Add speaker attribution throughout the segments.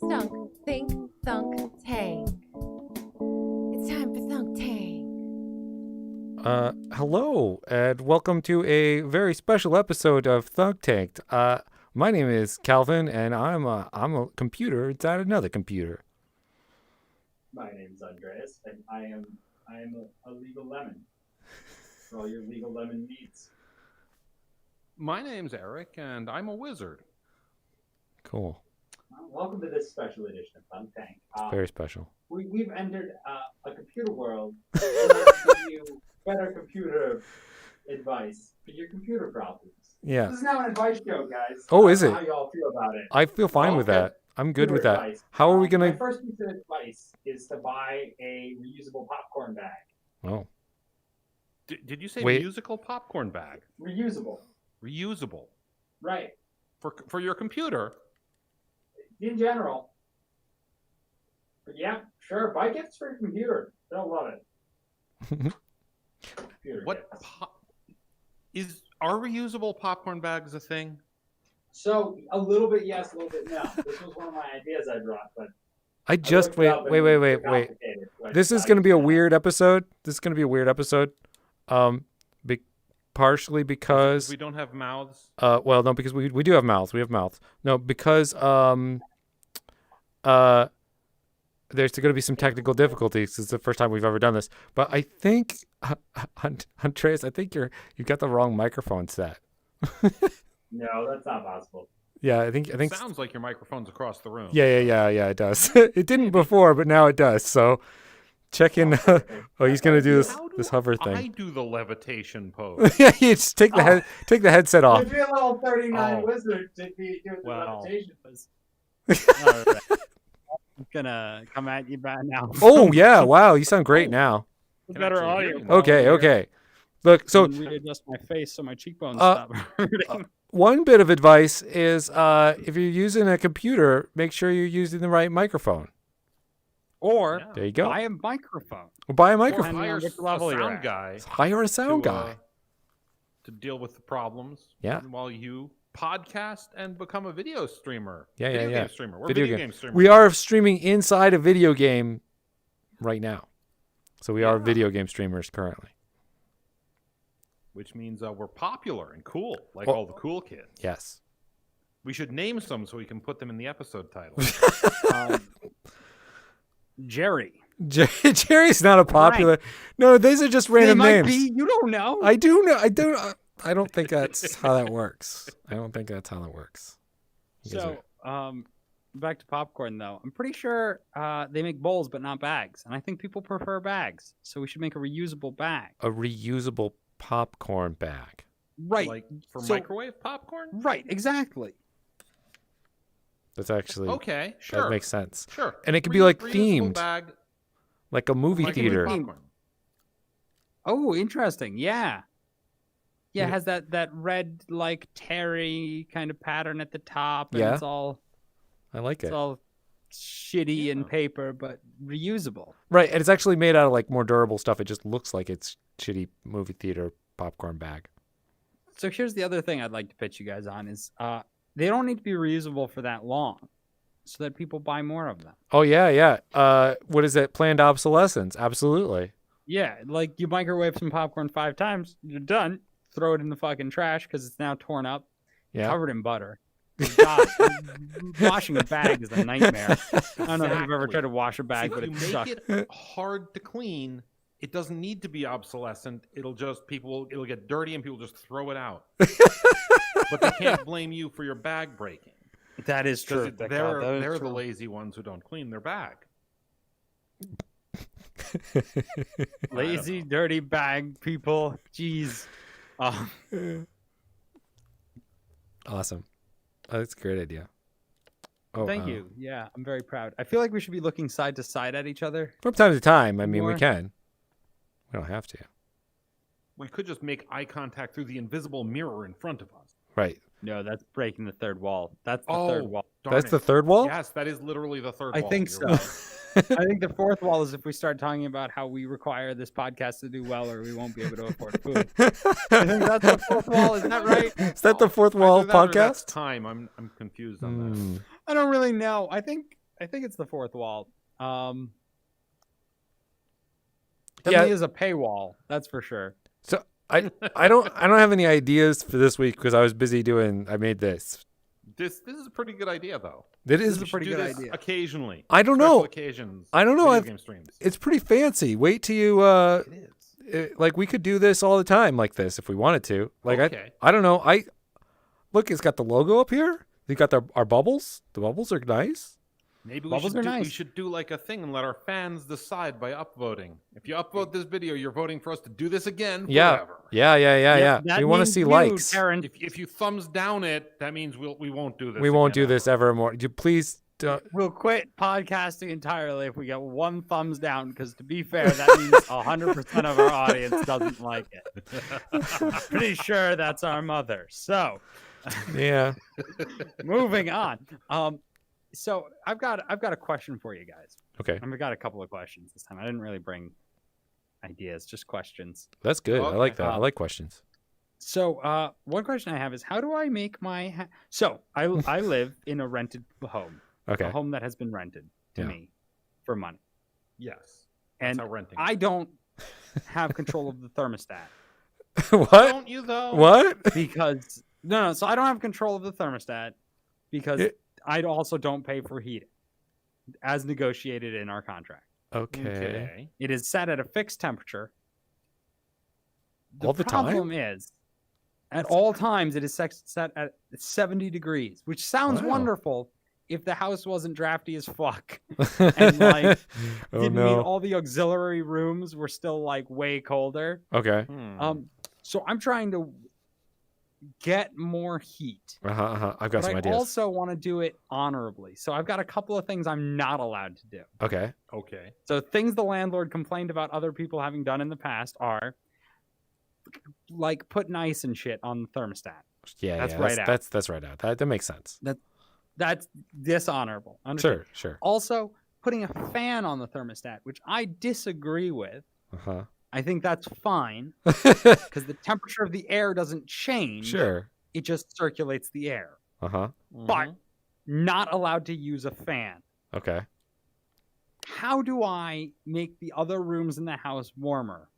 Speaker 1: Stunk, think, thunk, tang. It's time for thunk tang.
Speaker 2: Hello, and welcome to a very special episode of Thunk Tanked. My name is Calvin, and I'm a computer inside another computer.
Speaker 3: My name's Andreas, and I am a legal lemon for all your legal lemon needs.
Speaker 4: My name's Eric, and I'm a wizard.
Speaker 2: Cool.
Speaker 3: Welcome to this special edition of Thunk Tank.
Speaker 2: Very special.
Speaker 3: We've entered a computer world to give you better computer advice for your computer problems.
Speaker 2: Yeah.
Speaker 3: This is now an advice show, guys.
Speaker 2: Oh, is it?
Speaker 3: How y'all feel about it?
Speaker 2: I feel fine with that. I'm good with that.
Speaker 3: Advice.
Speaker 2: How are we
Speaker 3: My
Speaker 2: gonna?
Speaker 3: first piece of advice is to buy a reusable popcorn bag.
Speaker 2: Oh,
Speaker 4: Did you say
Speaker 2: Wait.
Speaker 4: musical popcorn bag?
Speaker 3: Reusable,
Speaker 4: Reusable
Speaker 3: right?
Speaker 4: for your computer?
Speaker 3: In general. But yeah, sure. Buy gifts for your computer. They'll love it. Computer
Speaker 4: What
Speaker 3: gifts.
Speaker 4: are reusable popcorn bags a thing?
Speaker 3: So a little bit yes, a little bit no. This was one of my ideas I brought, but
Speaker 2: I just wait. This is gonna be a weird episode. This is gonna be a weird episode. Partially because
Speaker 4: We don't have mouths.
Speaker 2: well, no, because we do have mouths. We have mouths. No, because there's going to be some technical difficulties. It's the first time we've ever done this. But I think, Andreas, I think you got the wrong microphone set.
Speaker 3: No, that's not possible.
Speaker 2: Yeah, I think.
Speaker 4: Sounds like your microphone's across the room.
Speaker 2: Yeah. It does. It didn't before, but now it does. So check in. Oh, he's going to do this hover thing.
Speaker 4: I do the levitation pose.
Speaker 2: Yeah, you just take the headset off.
Speaker 3: If you're a little 39
Speaker 4: Oh.
Speaker 3: wizard to be doing the
Speaker 5: Wow.
Speaker 3: levitation.
Speaker 5: All right. I'm gonna come at you back now.
Speaker 2: Oh yeah! Wow, you sound great now.
Speaker 4: Can
Speaker 5: Better
Speaker 4: actually hear
Speaker 5: audio.
Speaker 4: you.
Speaker 5: quality here.
Speaker 2: Okay. Look, so
Speaker 5: And readjust my face so my cheekbones stop hurting.
Speaker 2: one bit of advice is if you're using a computer, make sure you're using the right microphone.
Speaker 5: Or
Speaker 4: Yeah.
Speaker 2: There you go.
Speaker 5: buy a microphone.
Speaker 2: Or buy a
Speaker 4: Or
Speaker 2: microphone.
Speaker 5: Depending on
Speaker 4: hire
Speaker 5: which level
Speaker 4: a
Speaker 5: you're
Speaker 4: sound
Speaker 5: at.
Speaker 4: guy
Speaker 2: Hire a sound guy.
Speaker 4: to deal with the problems.
Speaker 2: Yeah.
Speaker 4: While you podcast and become a video streamer.
Speaker 2: Yeah.
Speaker 4: Game streamer. We're
Speaker 2: Video
Speaker 4: video
Speaker 2: game.
Speaker 4: game streamers.
Speaker 2: We are streaming inside a video game right now. So we are
Speaker 4: Yeah.
Speaker 2: video game streamers currently.
Speaker 4: Which means we're popular and cool, like
Speaker 2: Oh.
Speaker 4: all the cool kids.
Speaker 2: Yes.
Speaker 4: We should name some so we can put them in the episode title.
Speaker 5: Jerry.
Speaker 2: Jerry's not a popular. No, these are just
Speaker 5: They
Speaker 2: random
Speaker 5: might
Speaker 2: names.
Speaker 5: be. You don't know.
Speaker 2: I do know. I don't think that's how that works. I don't think that's how that works. You guys
Speaker 5: So, back to popcorn though. I'm pretty sure they make bowls but not bags, and I think people prefer bags. So we should make a reusable bag.
Speaker 2: a reusable popcorn bag.
Speaker 5: Right.
Speaker 4: Like for
Speaker 5: So-
Speaker 4: microwave popcorn?
Speaker 5: Right. Exactly.
Speaker 2: That's actually
Speaker 4: Okay, sure.
Speaker 2: that makes sense.
Speaker 4: Sure.
Speaker 2: And it could be, like,
Speaker 4: Reusable
Speaker 2: themed.
Speaker 4: Bag,
Speaker 2: Like a movie
Speaker 4: microwave
Speaker 2: theater.
Speaker 4: popcorn.
Speaker 5: Oh, interesting. Yeah. Yeah,
Speaker 2: Yeah.
Speaker 5: it has that red like terry kind of pattern at the top, and
Speaker 2: Yeah.
Speaker 5: it's all
Speaker 2: I like
Speaker 5: it's
Speaker 2: it.
Speaker 5: all shitty
Speaker 4: Yeah.
Speaker 5: in paper but reusable.
Speaker 2: Right, and it's actually made out of like more durable stuff. It just looks like it's shitty movie theater popcorn bag.
Speaker 5: So here's the other thing I'd like to pitch you guys on is they don't need to be reusable for that long, so that people buy more of them.
Speaker 2: Oh yeah. What is it? Planned obsolescence. Absolutely.
Speaker 5: Yeah, like you microwave some popcorn 5 times, you're done. Throw it in the fucking trash because it's now torn up,
Speaker 2: Yeah.
Speaker 5: covered in butter. God, washing a bag is a nightmare. I don't know if you've ever
Speaker 4: Exactly.
Speaker 5: tried to wash a bag,
Speaker 4: If
Speaker 5: but
Speaker 4: you
Speaker 5: it
Speaker 4: make
Speaker 5: sucks.
Speaker 4: it hard to clean, it doesn't need to be obsolescent. It'll get dirty and people just throw it out. But they can't blame you for your bag breaking.
Speaker 5: That is
Speaker 4: Because
Speaker 5: true.
Speaker 4: they're the lazy ones who don't clean their bag.
Speaker 5: Lazy, dirty bag people. Jeez.
Speaker 2: Awesome. Oh, that's a great idea. Oh,
Speaker 5: Thank you. Yeah, I'm very proud. I feel like we should be looking side to side at each other.
Speaker 2: From time to time, I mean, we
Speaker 5: More.
Speaker 2: can. We don't have to.
Speaker 4: We could just make eye contact through the invisible mirror in front of us.
Speaker 2: Right.
Speaker 5: No, that's breaking the third wall. That's the
Speaker 4: Oh,
Speaker 5: third wall.
Speaker 4: darn
Speaker 2: That's
Speaker 4: it.
Speaker 2: the third wall?
Speaker 4: Yes, that is literally the third
Speaker 5: I
Speaker 4: wall.
Speaker 5: think
Speaker 4: You're
Speaker 5: so.
Speaker 4: right.
Speaker 5: I think the fourth wall is if we start talking about how we require this podcast to do well or we won't be able to afford food. I think that's the fourth wall. Is that right?
Speaker 2: Is that the fourth wall
Speaker 4: Either that or that's
Speaker 2: podcast?
Speaker 4: time. I'm confused on that.
Speaker 2: Hmm.
Speaker 5: I don't really know. I think I think it's the fourth wall.
Speaker 2: Yeah.
Speaker 5: Definitely is a paywall. That's for sure.
Speaker 2: So I don't have any ideas for this week because I was busy I made this.
Speaker 4: This is a pretty good idea, though.
Speaker 2: It
Speaker 5: This
Speaker 2: is.
Speaker 5: is a pretty
Speaker 4: Do
Speaker 5: good
Speaker 4: this
Speaker 5: idea.
Speaker 4: Occasionally.
Speaker 2: I don't
Speaker 4: Special
Speaker 2: know.
Speaker 4: Occasions.
Speaker 2: I don't know.
Speaker 4: Video
Speaker 2: I've-
Speaker 4: game streams.
Speaker 2: It's pretty fancy. Wait till you.
Speaker 4: It is.
Speaker 2: Like we could do this all the time like this if we wanted to. Like
Speaker 4: Okay.
Speaker 2: I don't know. Look, it's got the logo up here. You got our bubbles. The bubbles are nice.
Speaker 4: Maybe
Speaker 5: Bubbles are
Speaker 4: we
Speaker 5: nice.
Speaker 4: should do like a thing and let our fans decide by upvoting. If you upvote this video, you're voting for us to do this again
Speaker 2: Yeah.
Speaker 4: forever.
Speaker 2: Yeah.
Speaker 5: That
Speaker 2: We want to
Speaker 5: means
Speaker 2: see
Speaker 5: you,
Speaker 2: likes.
Speaker 5: Karen.
Speaker 4: If you thumbs down it, that means we won't do this.
Speaker 2: We won't
Speaker 4: again
Speaker 2: do this ever more. You please.
Speaker 5: We'll quit podcasting entirely if we get one thumbs down. Because to be fair, that means 100% of our audience doesn't like it. Pretty sure that's our mother. So,
Speaker 2: Yeah.
Speaker 5: moving on. So I've got a question for you guys.
Speaker 2: Okay.
Speaker 5: And we got a couple of questions this time. I didn't really bring ideas, just questions.
Speaker 2: That's good. I like
Speaker 4: Okay.
Speaker 2: that. I like questions.
Speaker 5: So, one question I have is, how do I make my? So I live in a rented home,
Speaker 2: Okay.
Speaker 5: a home that has been rented to
Speaker 2: Yeah.
Speaker 5: me for money,
Speaker 4: Yes.
Speaker 5: and
Speaker 4: That's how renting.
Speaker 5: I don't have control of the thermostat
Speaker 2: What?
Speaker 4: Don't you though?
Speaker 2: What?
Speaker 5: because no. So I don't have control of the thermostat because
Speaker 2: It-
Speaker 5: I also don't pay for heating, as negotiated in our contract.
Speaker 2: Okay.
Speaker 5: It is set at a fixed temperature.
Speaker 2: All the time?
Speaker 5: problem is, at all times, it is set at 70 degrees, which sounds
Speaker 2: Wow.
Speaker 5: wonderful if the house wasn't drafty as fuck. And, like,
Speaker 2: oh
Speaker 5: Didn't mean
Speaker 2: no.
Speaker 5: all the auxiliary rooms were still like way colder.
Speaker 2: Okay.
Speaker 5: So I'm trying to get more heat.
Speaker 2: I've got
Speaker 5: But
Speaker 2: some
Speaker 5: I
Speaker 2: ideas.
Speaker 5: also want to do it honorably. So I've got a couple of things I'm not allowed to do.
Speaker 2: Okay.
Speaker 4: Okay.
Speaker 5: So things the landlord complained about other people having done in the past are like putting ice and shit on the thermostat.
Speaker 2: Yeah.
Speaker 5: That's
Speaker 2: yeah.
Speaker 5: right out.
Speaker 2: That's right out. That makes sense.
Speaker 5: That's dishonorable. Understand?
Speaker 2: Sure.
Speaker 5: Also, putting a fan on the thermostat, which I disagree with.
Speaker 2: Uh
Speaker 5: I think that's fine
Speaker 2: huh.
Speaker 5: because the temperature of the air doesn't change.
Speaker 2: Sure.
Speaker 5: It just circulates the air.
Speaker 2: Uh huh.
Speaker 5: But not allowed to use a fan.
Speaker 2: Okay.
Speaker 5: How do I make the other rooms in the house warmer?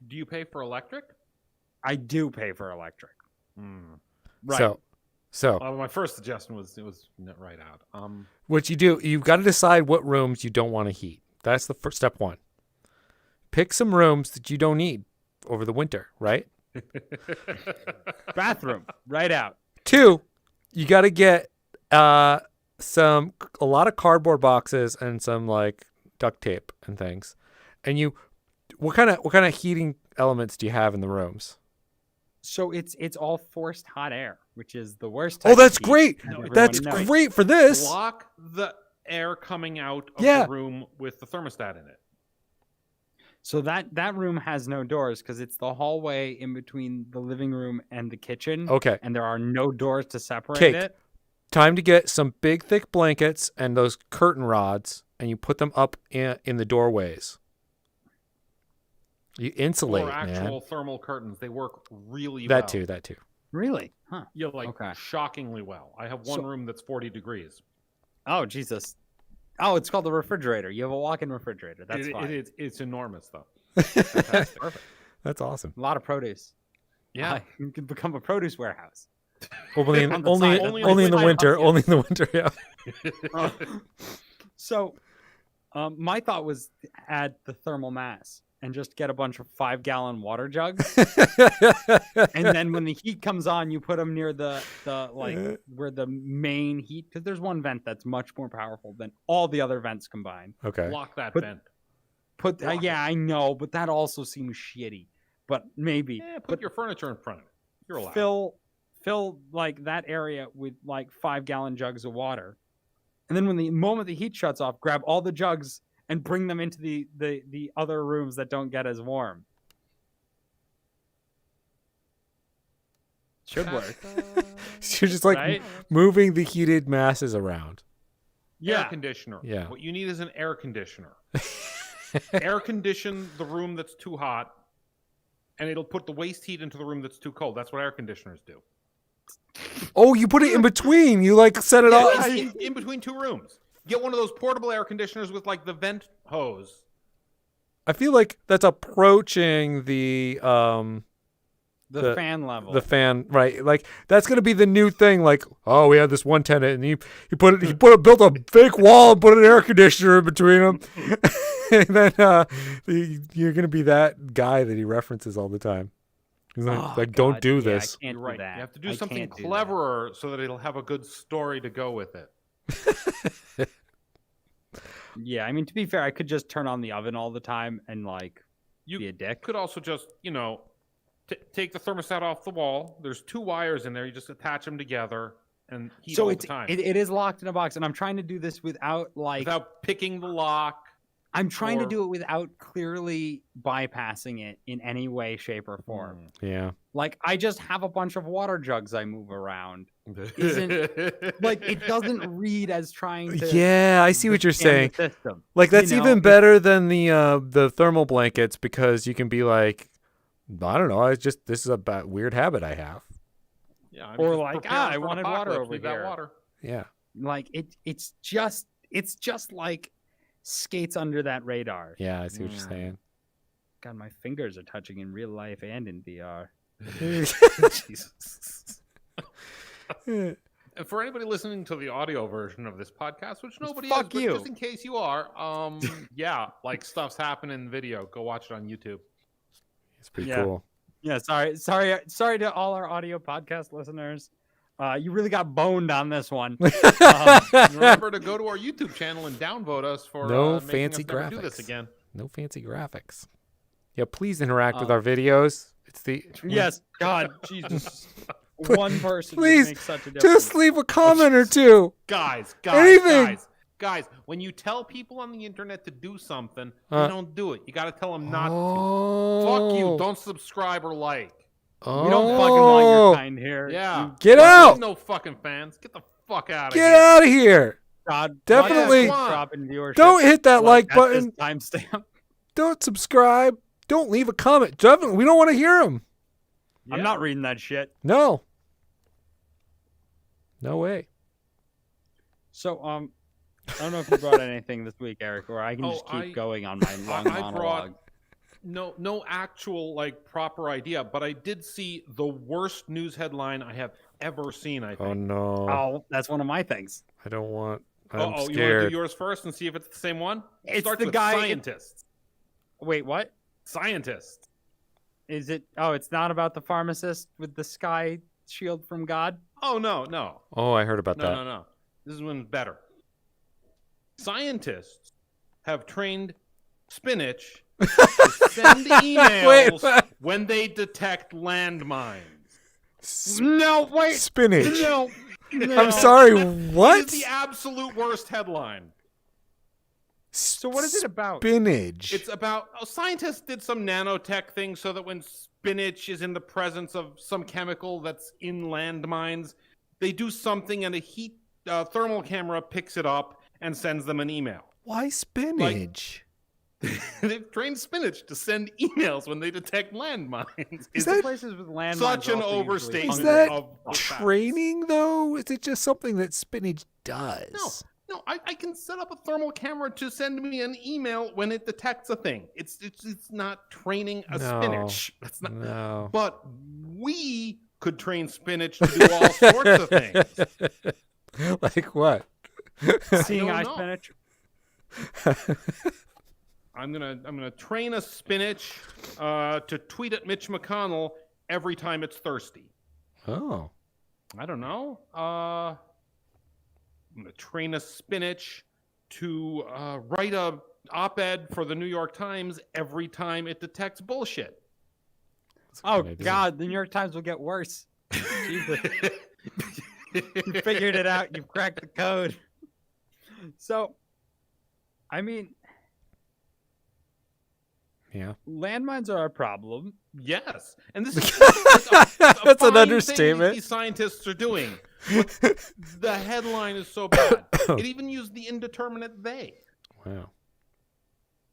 Speaker 4: Do you pay for electric?
Speaker 5: I do pay for electric.
Speaker 2: So
Speaker 4: Well, my first suggestion was right out.
Speaker 2: what you do, you've got to decide what rooms you don't want to heat. That's the first step one. Pick some rooms that you don't need over the winter, right?
Speaker 5: Bathroom, right out.
Speaker 2: 2, you got to get a lot of cardboard boxes and some like duct tape and things. And what kind of heating elements do you have in the rooms?
Speaker 5: So it's all forced hot air, which is the worst.
Speaker 2: Oh,
Speaker 5: type of
Speaker 2: that's
Speaker 5: heat,
Speaker 2: great.
Speaker 5: as everyone
Speaker 2: That's
Speaker 5: knows.
Speaker 2: great for this.
Speaker 4: Block the air coming out of
Speaker 2: Yeah.
Speaker 4: the room with the thermostat in it.
Speaker 5: So that room has no doors because it's the hallway in between the living room and the kitchen.
Speaker 2: Okay.
Speaker 5: And there are no doors to separate
Speaker 2: Cake.
Speaker 5: it.
Speaker 2: Time to get some big thick blankets and those curtain rods and you put them up in the doorways. You insulate,
Speaker 4: Or actual
Speaker 2: man.
Speaker 4: thermal curtains. They work really well.
Speaker 2: That too.
Speaker 5: Really? Huh.
Speaker 4: Yeah, like
Speaker 5: Okay.
Speaker 4: shockingly well. I have one
Speaker 5: So-
Speaker 4: room that's 40 degrees.
Speaker 5: Oh, Jesus. Oh, it's called a refrigerator. You have a walk-in refrigerator. That's fine.
Speaker 4: It's enormous though.
Speaker 2: That's awesome.
Speaker 5: A lot of produce.
Speaker 4: Yeah.
Speaker 5: You can become a produce warehouse.
Speaker 2: Only in
Speaker 5: On the
Speaker 2: only
Speaker 5: side.
Speaker 2: only in the
Speaker 5: Side
Speaker 2: winter.
Speaker 5: hustle.
Speaker 2: Only in the winter. Yeah.
Speaker 5: So, my thought was to add the thermal mass and just get a bunch of 5-gallon water jugs. And then when the heat comes on, you put them near the like where the main heat, because there's one vent that's much more powerful than all the other vents combined.
Speaker 2: Okay.
Speaker 4: Block that
Speaker 5: But-
Speaker 4: vent.
Speaker 5: Put yeah, I know, but that also seems shitty. But maybe
Speaker 4: Yeah, put your furniture in front of it. You're allowed.
Speaker 5: fill like that area with like 5-gallon jugs of water, and then when the moment the heat shuts off, grab all the jugs and bring them into the other rooms that don't get as warm. Should work.
Speaker 2: You're just like
Speaker 5: Right?
Speaker 2: moving the heated masses around.
Speaker 4: Air
Speaker 5: Yeah.
Speaker 4: conditioner.
Speaker 2: Yeah.
Speaker 4: What you need is an air conditioner. Air condition the room that's too hot, and it'll put the waste heat into the room that's too cold. That's what air conditioners do.
Speaker 2: Oh, you put it in between. You like set it
Speaker 4: Yeah,
Speaker 2: off.
Speaker 4: it's in between two rooms. Get one of those portable air conditioners with like the vent hose.
Speaker 2: I feel like that's approaching the
Speaker 5: fan level.
Speaker 2: the fan, right? Like that's gonna be the new thing. Like, oh, we had this one tenant, and he built a fake wall and put an air conditioner in between them, and then you're gonna be that guy that he references all the time. He's like, don't
Speaker 5: God,
Speaker 2: do
Speaker 5: yeah,
Speaker 2: this.
Speaker 5: I can't
Speaker 4: You're right.
Speaker 5: do that.
Speaker 4: You have to do
Speaker 5: I
Speaker 4: something
Speaker 5: can't do that.
Speaker 4: cleverer so that it'll have a good story to go with it.
Speaker 5: Yeah, I mean, to be fair, I could just turn on the oven all the time and like
Speaker 4: You
Speaker 5: be a dick.
Speaker 4: could also just, take the thermostat off the wall. There's 2 wires in there. You just attach them together and heat
Speaker 5: So
Speaker 4: all
Speaker 5: it's
Speaker 4: the time
Speaker 5: it is locked in a box, and I'm trying to do this without like
Speaker 4: without picking the lock.
Speaker 5: I'm trying to
Speaker 4: or-
Speaker 5: do it without clearly bypassing it in any way, shape, or form.
Speaker 2: Yeah.
Speaker 5: Like I just have a bunch of water jugs I move around. Isn't like it doesn't read as trying to.
Speaker 2: Yeah, I see what you're
Speaker 5: withstand
Speaker 2: saying.
Speaker 5: the system.
Speaker 2: Like that's
Speaker 5: You know,
Speaker 2: even
Speaker 5: it-
Speaker 2: better than the thermal blankets because you can be like, I don't know, this is a weird habit I have.
Speaker 4: Yeah, I'm
Speaker 5: Or
Speaker 4: just
Speaker 5: like,
Speaker 4: preparing
Speaker 5: I
Speaker 4: for an
Speaker 5: wanted water
Speaker 4: apocalypse.
Speaker 5: over
Speaker 4: Need that
Speaker 5: here.
Speaker 4: water.
Speaker 2: Yeah.
Speaker 5: Like it's just like skates under that radar.
Speaker 2: Yeah, I see what you're saying.
Speaker 5: God, my fingers are touching in real life and in VR.
Speaker 4: Jesus. And for anybody listening to the audio version of this podcast, which nobody is,
Speaker 5: Fuck
Speaker 4: but
Speaker 5: you.
Speaker 4: just in case you are, yeah, like stuff's happening in video. Go watch it on YouTube.
Speaker 2: It's pretty
Speaker 5: Yeah.
Speaker 2: cool.
Speaker 5: Yeah, sorry to all our audio podcast listeners. You really got boned on this one.
Speaker 4: And remember to go to our YouTube channel and downvote us for
Speaker 2: No
Speaker 4: making
Speaker 2: fancy
Speaker 4: us never do this
Speaker 2: graphics.
Speaker 4: again.
Speaker 2: No fancy graphics. Yeah, please interact with our videos. It's the
Speaker 5: Yes, God, Jesus. One person
Speaker 2: Please,
Speaker 5: can make such a difference.
Speaker 2: just leave a comment or two.
Speaker 4: Guys,
Speaker 2: Anything.
Speaker 4: guys, when you tell people on the internet to do something,
Speaker 2: Uh,
Speaker 4: they don't do it. You got to tell them not to.
Speaker 2: Oh.
Speaker 4: Fuck you. Don't subscribe or like.
Speaker 2: Oh.
Speaker 5: We don't fucking want your kind here.
Speaker 4: Yeah.
Speaker 5: You
Speaker 2: Get
Speaker 4: There's
Speaker 2: out.
Speaker 4: no fucking fans. Get the fuck out of
Speaker 2: Get
Speaker 4: here.
Speaker 2: out of here.
Speaker 5: God,
Speaker 2: Definitely
Speaker 5: drop in viewership.
Speaker 2: Don't hit that like
Speaker 5: at
Speaker 2: button.
Speaker 5: this timestamp.
Speaker 2: Don't subscribe. Don't leave a comment. Definitely, we don't want to hear them.
Speaker 5: I'm
Speaker 4: Yeah.
Speaker 5: not reading that shit.
Speaker 2: No. No way.
Speaker 5: So, I don't know if you brought anything this week, Eric, or I can just keep going on my long
Speaker 4: I
Speaker 5: monologue.
Speaker 4: brought no actual like proper idea, but I did see the worst news headline I have ever seen. I think.
Speaker 2: Oh no.
Speaker 5: Oh, that's one of my things.
Speaker 2: I don't want. I'm
Speaker 4: You want to
Speaker 2: scared.
Speaker 4: do yours first and see if it's the same one?
Speaker 5: It's
Speaker 4: Starts
Speaker 5: the
Speaker 4: with
Speaker 5: guy-
Speaker 4: Scientists.
Speaker 5: Wait, what?
Speaker 4: Scientists.
Speaker 5: Is it? Oh, it's not about the pharmacist with the sky shield from God?
Speaker 4: Oh no.
Speaker 2: Oh, I heard about that.
Speaker 4: No. This is one better. Scientists have trained Spinach to send emails
Speaker 2: Wait, what?
Speaker 4: when they detect landmines.
Speaker 5: No, wait.
Speaker 2: Spinach.
Speaker 5: No.
Speaker 2: I'm sorry.
Speaker 4: It
Speaker 2: What?
Speaker 4: is the absolute worst headline.
Speaker 5: So what is it about?
Speaker 2: Spinach.
Speaker 4: It's about scientists did some nanotech thing so that when spinach is in the presence of some chemical that's in landmines, they do something and a heat thermal camera picks it up and sends them an email.
Speaker 2: Why spinach?
Speaker 4: They've trained Spinach to send emails when they detect landmines.
Speaker 2: Is
Speaker 4: It's
Speaker 2: that-
Speaker 5: Places with landmines
Speaker 4: such an
Speaker 5: also usually
Speaker 4: overstatement
Speaker 2: Is
Speaker 5: function.
Speaker 2: that
Speaker 4: of the facts.
Speaker 2: training though? Is it just something that spinach does?
Speaker 4: No, I can set up a thermal camera to send me an email when it detects a thing. It's not training a
Speaker 2: No.
Speaker 4: spinach. That's not.
Speaker 2: No.
Speaker 4: But we could train Spinach to do all sorts of things.
Speaker 2: Like what?
Speaker 5: Seeing
Speaker 4: I
Speaker 5: eye
Speaker 4: don't
Speaker 5: spinach.
Speaker 4: I'm gonna train a Spinach to tweet at Mitch McConnell every time it's thirsty.
Speaker 2: Oh.
Speaker 4: I don't know. I'm gonna train a Spinach to write a op-ed for the New York Times every time it detects bullshit.
Speaker 2: That's a
Speaker 5: Oh
Speaker 2: good idea.
Speaker 5: God, the New York Times will get worse. Jesus. You figured it out. You've cracked the code. So, I mean,
Speaker 2: Yeah.
Speaker 5: landmines are a problem.
Speaker 4: Yes, and this is
Speaker 2: That's an
Speaker 4: fine thing
Speaker 2: understatement.
Speaker 4: These scientists are doing. But the headline is so bad. It even used the indeterminate they.
Speaker 2: Wow.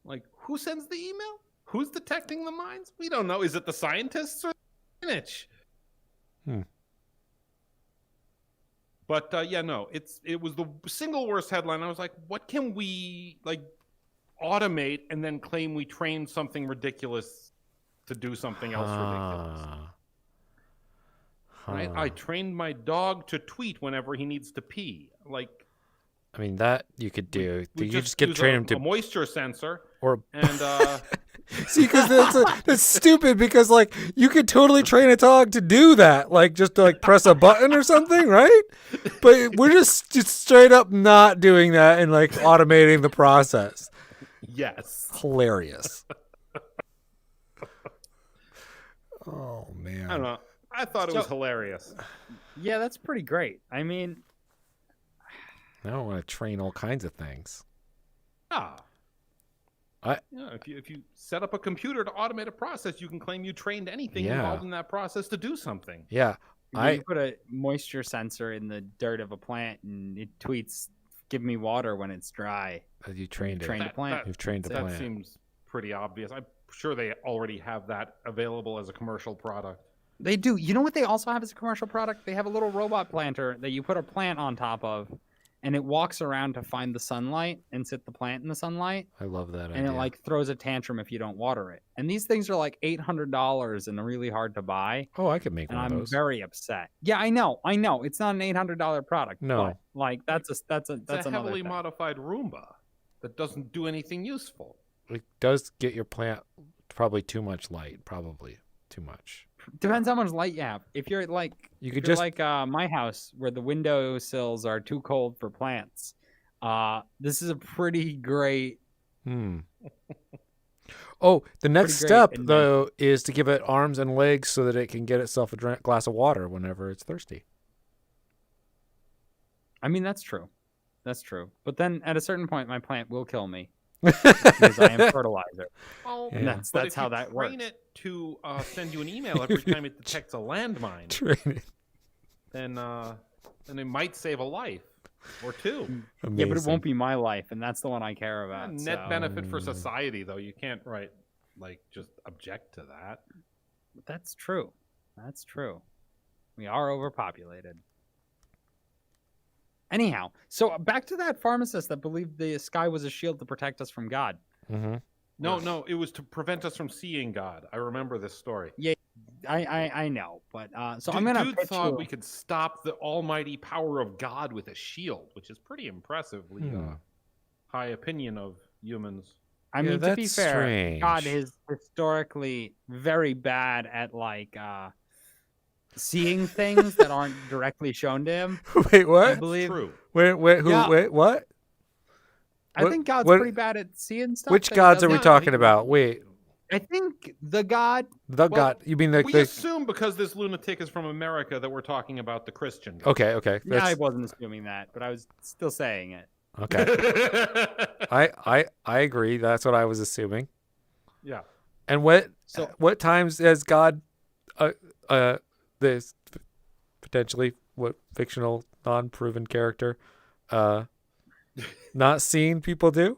Speaker 4: Like, who sends the email? Who's detecting the mines? We don't know. Is it the scientists or Spinach? But yeah, no, it was the single worst headline. I was like, what can we like automate and then claim we trained something ridiculous to do something else ridiculous? Right? I trained my dog to tweet whenever he needs to pee. Like,
Speaker 2: I mean, that you could do.
Speaker 4: we
Speaker 2: You just get
Speaker 4: use
Speaker 2: train
Speaker 4: a
Speaker 2: him to
Speaker 4: moisture sensor
Speaker 2: or
Speaker 4: and
Speaker 2: see, because that's stupid. Because like you could totally train a dog to do that, like just to like press a button or something, right? But we're just straight up not doing that and like automating the process.
Speaker 4: yes.
Speaker 2: Hilarious. Oh man.
Speaker 4: I don't know. I thought it was hilarious.
Speaker 5: Yeah, that's pretty great. I mean,
Speaker 2: I don't want to train all kinds of things.
Speaker 4: Yeah. If you set up a computer to automate a process, you can claim you trained anything involved in that process to do something.
Speaker 2: Yeah.
Speaker 5: you put a moisture sensor in the dirt of a plant and it tweets, "Give me water when it's dry."
Speaker 2: You trained it.
Speaker 5: Trained a plant.
Speaker 2: You've trained the
Speaker 4: That
Speaker 2: plant.
Speaker 4: seems pretty obvious. I'm sure they already have that available as a commercial product.
Speaker 5: They do. You know what they also have as a commercial product? They have a little robot planter that you put a plant on top of, and it walks around to find the sunlight and sit the plant in the sunlight.
Speaker 2: I love that
Speaker 5: And
Speaker 2: idea.
Speaker 5: it like throws a tantrum if you don't water it. And these things are like $800 and really hard to buy.
Speaker 2: Oh, I could make
Speaker 5: And
Speaker 2: one of
Speaker 5: I'm
Speaker 2: those.
Speaker 5: very upset. Yeah, I know. It's not an $800 product.
Speaker 2: No.
Speaker 5: but, like that's
Speaker 4: It's
Speaker 5: another
Speaker 4: a heavily
Speaker 5: thing.
Speaker 4: modified Roomba that doesn't do anything useful.
Speaker 2: It does get your plant probably too much light. Probably too much.
Speaker 5: Depends how much light you have. If you're like
Speaker 2: You
Speaker 5: if
Speaker 2: could
Speaker 5: you're
Speaker 2: just
Speaker 5: like my house where the windowsills are too cold for plants, this is a pretty great.
Speaker 2: Oh, the next
Speaker 5: great
Speaker 2: step
Speaker 5: invention.
Speaker 2: though is to give it arms and legs so that it can get itself a glass of water whenever it's thirsty.
Speaker 5: I mean, that's true. That's true. But then at a certain point, my plant will kill me because I am fertilizer.
Speaker 4: Oh,
Speaker 2: Yeah.
Speaker 5: That's
Speaker 4: but if
Speaker 5: how
Speaker 4: you
Speaker 5: that
Speaker 4: train
Speaker 5: works.
Speaker 4: it to send you an email every time it detects a landmine,
Speaker 2: Training.
Speaker 4: then it might save a life or two.
Speaker 5: Yeah, but it won't be my life, and that's the one I care about.
Speaker 4: Net
Speaker 5: so-
Speaker 4: benefit for society, though. You can't just object to that.
Speaker 5: That's true. That's true. We are overpopulated. Anyhow, so back to that pharmacist that believed the sky was a shield to protect us from God.
Speaker 2: Mm-hmm.
Speaker 4: No, it was to prevent us from seeing God. I remember this story.
Speaker 5: I know, but so I'm gonna
Speaker 4: Dude
Speaker 5: pitch
Speaker 4: thought
Speaker 5: you.
Speaker 4: we could stop the almighty power of God with a shield, which is pretty impressively high opinion of humans.
Speaker 5: I mean, to be
Speaker 2: that's
Speaker 5: fair,
Speaker 2: strange.
Speaker 5: God is historically very bad at like seeing things that aren't directly shown to him.
Speaker 2: Wait,
Speaker 5: I
Speaker 2: what?
Speaker 5: believe.
Speaker 4: True.
Speaker 2: Wait, who?
Speaker 5: Yeah.
Speaker 2: Wait, what?
Speaker 5: I
Speaker 2: What-
Speaker 5: think God's
Speaker 2: what-
Speaker 5: pretty bad at seeing stuff.
Speaker 2: Which
Speaker 5: that he
Speaker 2: gods are we
Speaker 5: doesn't-
Speaker 2: talking about? Wait,
Speaker 5: I think the God.
Speaker 2: the
Speaker 4: Well,
Speaker 2: god. You mean the?
Speaker 4: We
Speaker 2: the
Speaker 4: assume because this lunatic is from America that we're talking about the Christian God.
Speaker 2: okay.
Speaker 5: Yeah, I
Speaker 2: that's-
Speaker 5: wasn't assuming that, but I was still saying it.
Speaker 2: Okay. I agree. That's what I was assuming.
Speaker 4: Yeah.
Speaker 2: And what
Speaker 5: So-
Speaker 2: what times has God this potentially what fictional non-proven character not seen people do?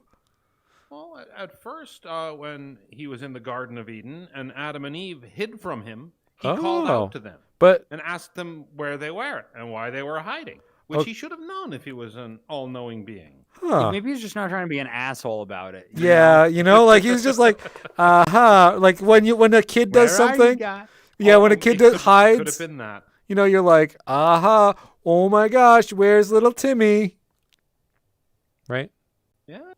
Speaker 4: Well, at first, when he was in the Garden of Eden and Adam and Eve hid from him, he called
Speaker 2: Oh.
Speaker 4: out to them
Speaker 2: But
Speaker 4: and asked them where they were and why they were hiding, which
Speaker 2: Oh.
Speaker 4: he should have known if he was an all-knowing being.
Speaker 2: huh.
Speaker 5: Maybe he's just not trying to be an asshole about it. you
Speaker 2: Yeah,
Speaker 5: know?
Speaker 2: like he's just like, like when a kid does
Speaker 5: Where are you,
Speaker 2: something.
Speaker 5: God?
Speaker 2: Yeah, when a
Speaker 4: Oh,
Speaker 2: kid
Speaker 4: it could
Speaker 2: hides,
Speaker 4: have been that.
Speaker 2: you're like, oh my gosh, where's little Timmy? Right?
Speaker 4: Yeah,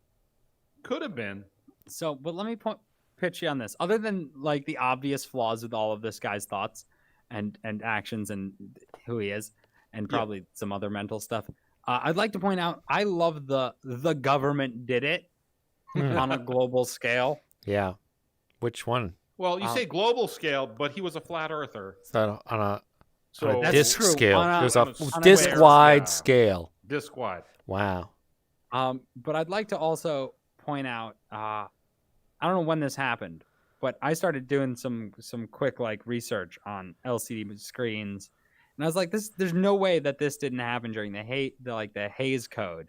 Speaker 4: could have been.
Speaker 5: So, but let me pitch you on this. Other than like the obvious flaws with all of this guy's thoughts and actions and who he is, and probably some other mental stuff, I'd like to point out I love the government did it on a global scale.
Speaker 2: Yeah. Which one?
Speaker 4: Well, you say global scale, but he was a flat earther.
Speaker 2: It's not on a
Speaker 4: So
Speaker 5: That's
Speaker 2: disc
Speaker 5: true.
Speaker 2: scale.
Speaker 5: On a-
Speaker 2: There's
Speaker 4: on
Speaker 2: a
Speaker 4: a
Speaker 2: disc-wide
Speaker 4: square
Speaker 2: scale.
Speaker 4: disc wide.
Speaker 2: Wow.
Speaker 5: But I'd like to also point out, I don't know when this happened, but I started doing some quick like research on LCD screens, and I was like, there's no way that this didn't happen during the Hays Code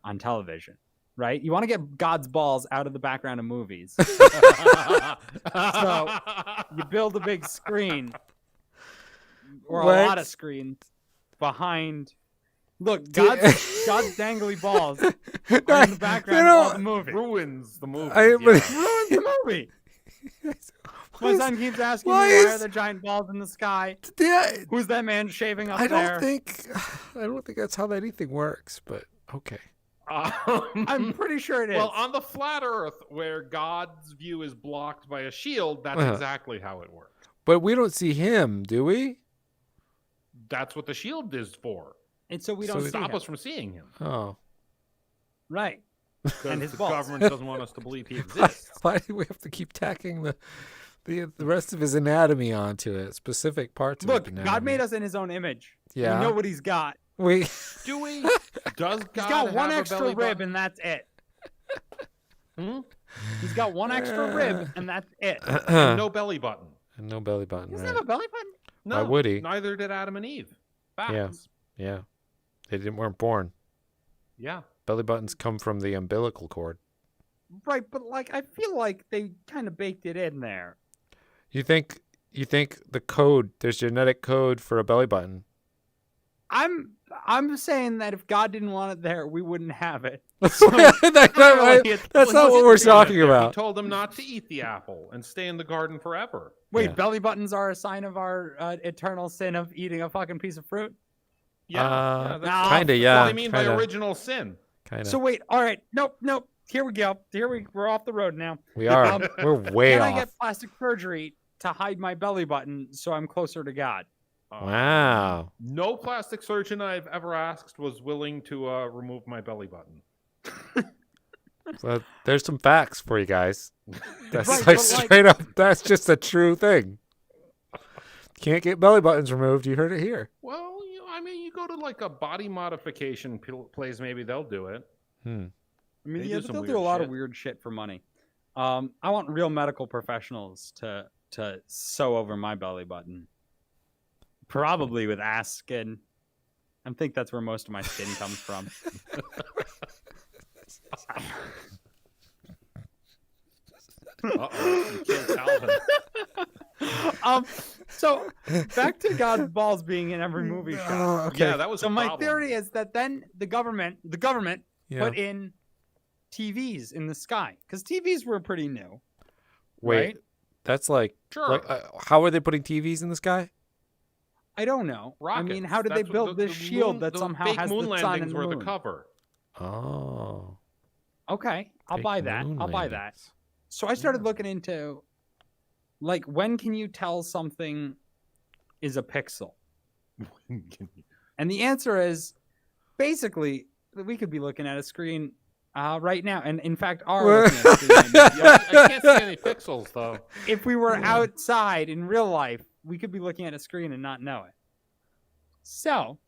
Speaker 5: on television, right? You want to get God's balls out of the background of movies, so you build a big screen or
Speaker 2: What?
Speaker 5: a lot of screens behind Look, God's dangly balls are in the background of all the movie.
Speaker 4: Ruins the movie.
Speaker 2: But-
Speaker 5: Ruins the movie. My son keeps asking me,
Speaker 2: why
Speaker 5: why are
Speaker 2: is-
Speaker 5: there giant balls in the sky?
Speaker 2: Yeah,
Speaker 5: Who's that man shaving up
Speaker 2: I
Speaker 5: there?
Speaker 2: don't think that's how anything works. But okay.
Speaker 5: I'm pretty sure it is.
Speaker 4: Well, on the flat Earth, where God's view is blocked by a shield, that's exactly how it works.
Speaker 2: But we don't see him, do we?
Speaker 4: That's what the shield is for.
Speaker 5: and so we
Speaker 2: so
Speaker 5: don't
Speaker 2: we-
Speaker 5: see
Speaker 4: Stop
Speaker 5: him.
Speaker 4: us from seeing him.
Speaker 2: Oh,
Speaker 5: Right.
Speaker 4: Because
Speaker 5: his
Speaker 4: the
Speaker 5: balls.
Speaker 4: government doesn't want us to believe he exists.
Speaker 2: why do we have to keep tacking the rest of his anatomy onto it? Specific parts
Speaker 5: Look,
Speaker 2: of his
Speaker 5: God
Speaker 2: anatomy.
Speaker 5: made us in his own image.
Speaker 2: Yeah.
Speaker 5: We know what he's got.
Speaker 2: We
Speaker 4: Do we? Does God
Speaker 5: He's got one
Speaker 4: have a
Speaker 5: extra
Speaker 4: belly
Speaker 5: rib,
Speaker 4: button?
Speaker 5: and that's it.
Speaker 4: Hmm?
Speaker 5: He's got one extra rib, and that's it.
Speaker 4: And no belly button.
Speaker 2: and no belly button.
Speaker 5: He doesn't
Speaker 2: Right?
Speaker 5: have a belly button.
Speaker 4: No,
Speaker 2: Why would he?
Speaker 4: Neither did Adam and Eve. Facts.
Speaker 2: Yeah, they weren't born.
Speaker 4: Yeah.
Speaker 2: Belly buttons come from the umbilical cord.
Speaker 5: Right, but like I feel like they kind of baked it in there.
Speaker 2: You think the code? There's genetic code for a belly button.
Speaker 5: I'm saying that if God didn't want it there, we wouldn't have it.
Speaker 2: That's not what we're talking
Speaker 4: He
Speaker 2: about.
Speaker 4: told them not to eat the apple and stay in the garden forever.
Speaker 5: Wait,
Speaker 2: Yeah.
Speaker 5: belly buttons are a sign of our eternal sin of eating a fucking piece of fruit?
Speaker 4: Yeah.
Speaker 5: Nah,
Speaker 2: Kinda,
Speaker 4: That's
Speaker 2: yeah.
Speaker 4: what I mean by
Speaker 2: kinda,
Speaker 4: original sin.
Speaker 2: kinda.
Speaker 5: So wait, all right, nope. Here we go. We're off the road now.
Speaker 2: we are.
Speaker 5: um,
Speaker 2: We're way
Speaker 5: Can
Speaker 2: off.
Speaker 5: I get plastic surgery to hide my belly button so I'm closer to God?
Speaker 2: Wow.
Speaker 4: No plastic surgeon I've ever asked was willing to remove my belly button.
Speaker 2: Well, there's some facts for you guys. That's
Speaker 5: Right,
Speaker 2: like
Speaker 5: but, like-
Speaker 2: straight up. That's just a true thing. Can't get belly buttons removed. You heard it here.
Speaker 4: Well, you go to like a body modification place, maybe they'll do it.
Speaker 5: I mean,
Speaker 4: They
Speaker 5: yeah,
Speaker 4: do some
Speaker 5: they'll do
Speaker 4: weird
Speaker 5: a lot of
Speaker 4: shit.
Speaker 5: weird shit for money. I want real medical professionals to sew over my belly button, probably with ass skin. I think that's where most of my skin comes from.
Speaker 4: Uh-oh, you killed Calvin.
Speaker 5: So back to God's balls being in every movie shot.
Speaker 2: Oh, okay.
Speaker 4: Yeah, that was
Speaker 5: So
Speaker 4: a
Speaker 5: my
Speaker 4: problem.
Speaker 5: theory is that then the government
Speaker 2: Yeah.
Speaker 5: put in TVs in the sky because TVs were pretty new.
Speaker 2: Wait,
Speaker 5: right?
Speaker 2: that's like,
Speaker 4: Sure.
Speaker 2: how are they putting TVs in the sky?
Speaker 5: I don't know. I mean,
Speaker 4: Rockets.
Speaker 5: how did they
Speaker 4: That's what
Speaker 5: build this shield
Speaker 4: moon-
Speaker 5: that
Speaker 4: the
Speaker 5: somehow
Speaker 4: fake
Speaker 5: has
Speaker 4: moon
Speaker 5: the sun
Speaker 4: landings
Speaker 5: and the
Speaker 4: were
Speaker 5: moon?
Speaker 4: the cover.
Speaker 2: Oh.
Speaker 5: Okay, I'll
Speaker 2: fake
Speaker 5: buy that.
Speaker 2: moon
Speaker 5: I'll buy that.
Speaker 2: landings.
Speaker 5: So I started looking into, like, when can you tell something is a pixel? And the answer is, basically, we could be looking at a screen right now, and in fact, are looking at a screen right now.
Speaker 4: Yeah, I can't see any pixels though.
Speaker 5: If we were outside in real life, we could be looking at a screen and not know it. So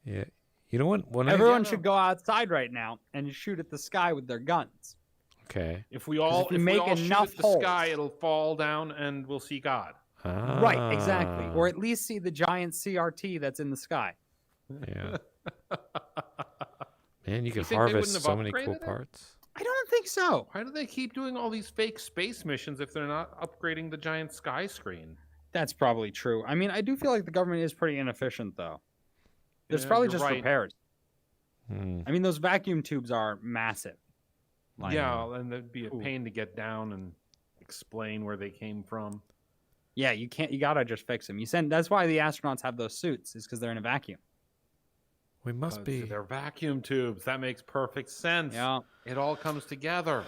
Speaker 2: Yeah. You know what? When
Speaker 5: everyone
Speaker 4: no.
Speaker 5: should go outside right now and shoot at the sky with their guns.
Speaker 2: Okay.
Speaker 4: If we all
Speaker 5: if you
Speaker 4: if
Speaker 5: make
Speaker 4: we all shoot
Speaker 5: enough
Speaker 4: at the
Speaker 5: holes.
Speaker 4: sky, it'll fall down and we'll see God.
Speaker 5: Right, exactly. Or
Speaker 2: Ah,
Speaker 5: at least see the giant CRT that's in the sky.
Speaker 2: yeah. Man, you can
Speaker 4: think they
Speaker 2: harvest
Speaker 4: wouldn't have
Speaker 2: so many cool
Speaker 4: upgraded it?
Speaker 2: parts.
Speaker 5: I don't think so.
Speaker 4: Why do they keep doing all these fake space missions if they're not upgrading the giant sky screen?
Speaker 5: That's probably true. I mean, I do feel like the government is pretty inefficient, though. There's
Speaker 4: Yeah,
Speaker 5: probably
Speaker 4: you're
Speaker 5: just
Speaker 4: right.
Speaker 5: repairs.
Speaker 2: Hmm.
Speaker 5: I mean, those vacuum tubes are massive. Like,
Speaker 4: Yeah, and that'd be a
Speaker 5: Ooh.
Speaker 4: pain to get down and explain where they came from.
Speaker 5: Yeah, you can't. You gotta just fix them. That's why the astronauts have those suits, is because they're in a vacuum.
Speaker 2: We must be.
Speaker 4: They're vacuum tubes. That makes perfect sense.
Speaker 5: Yeah.
Speaker 4: It all comes together.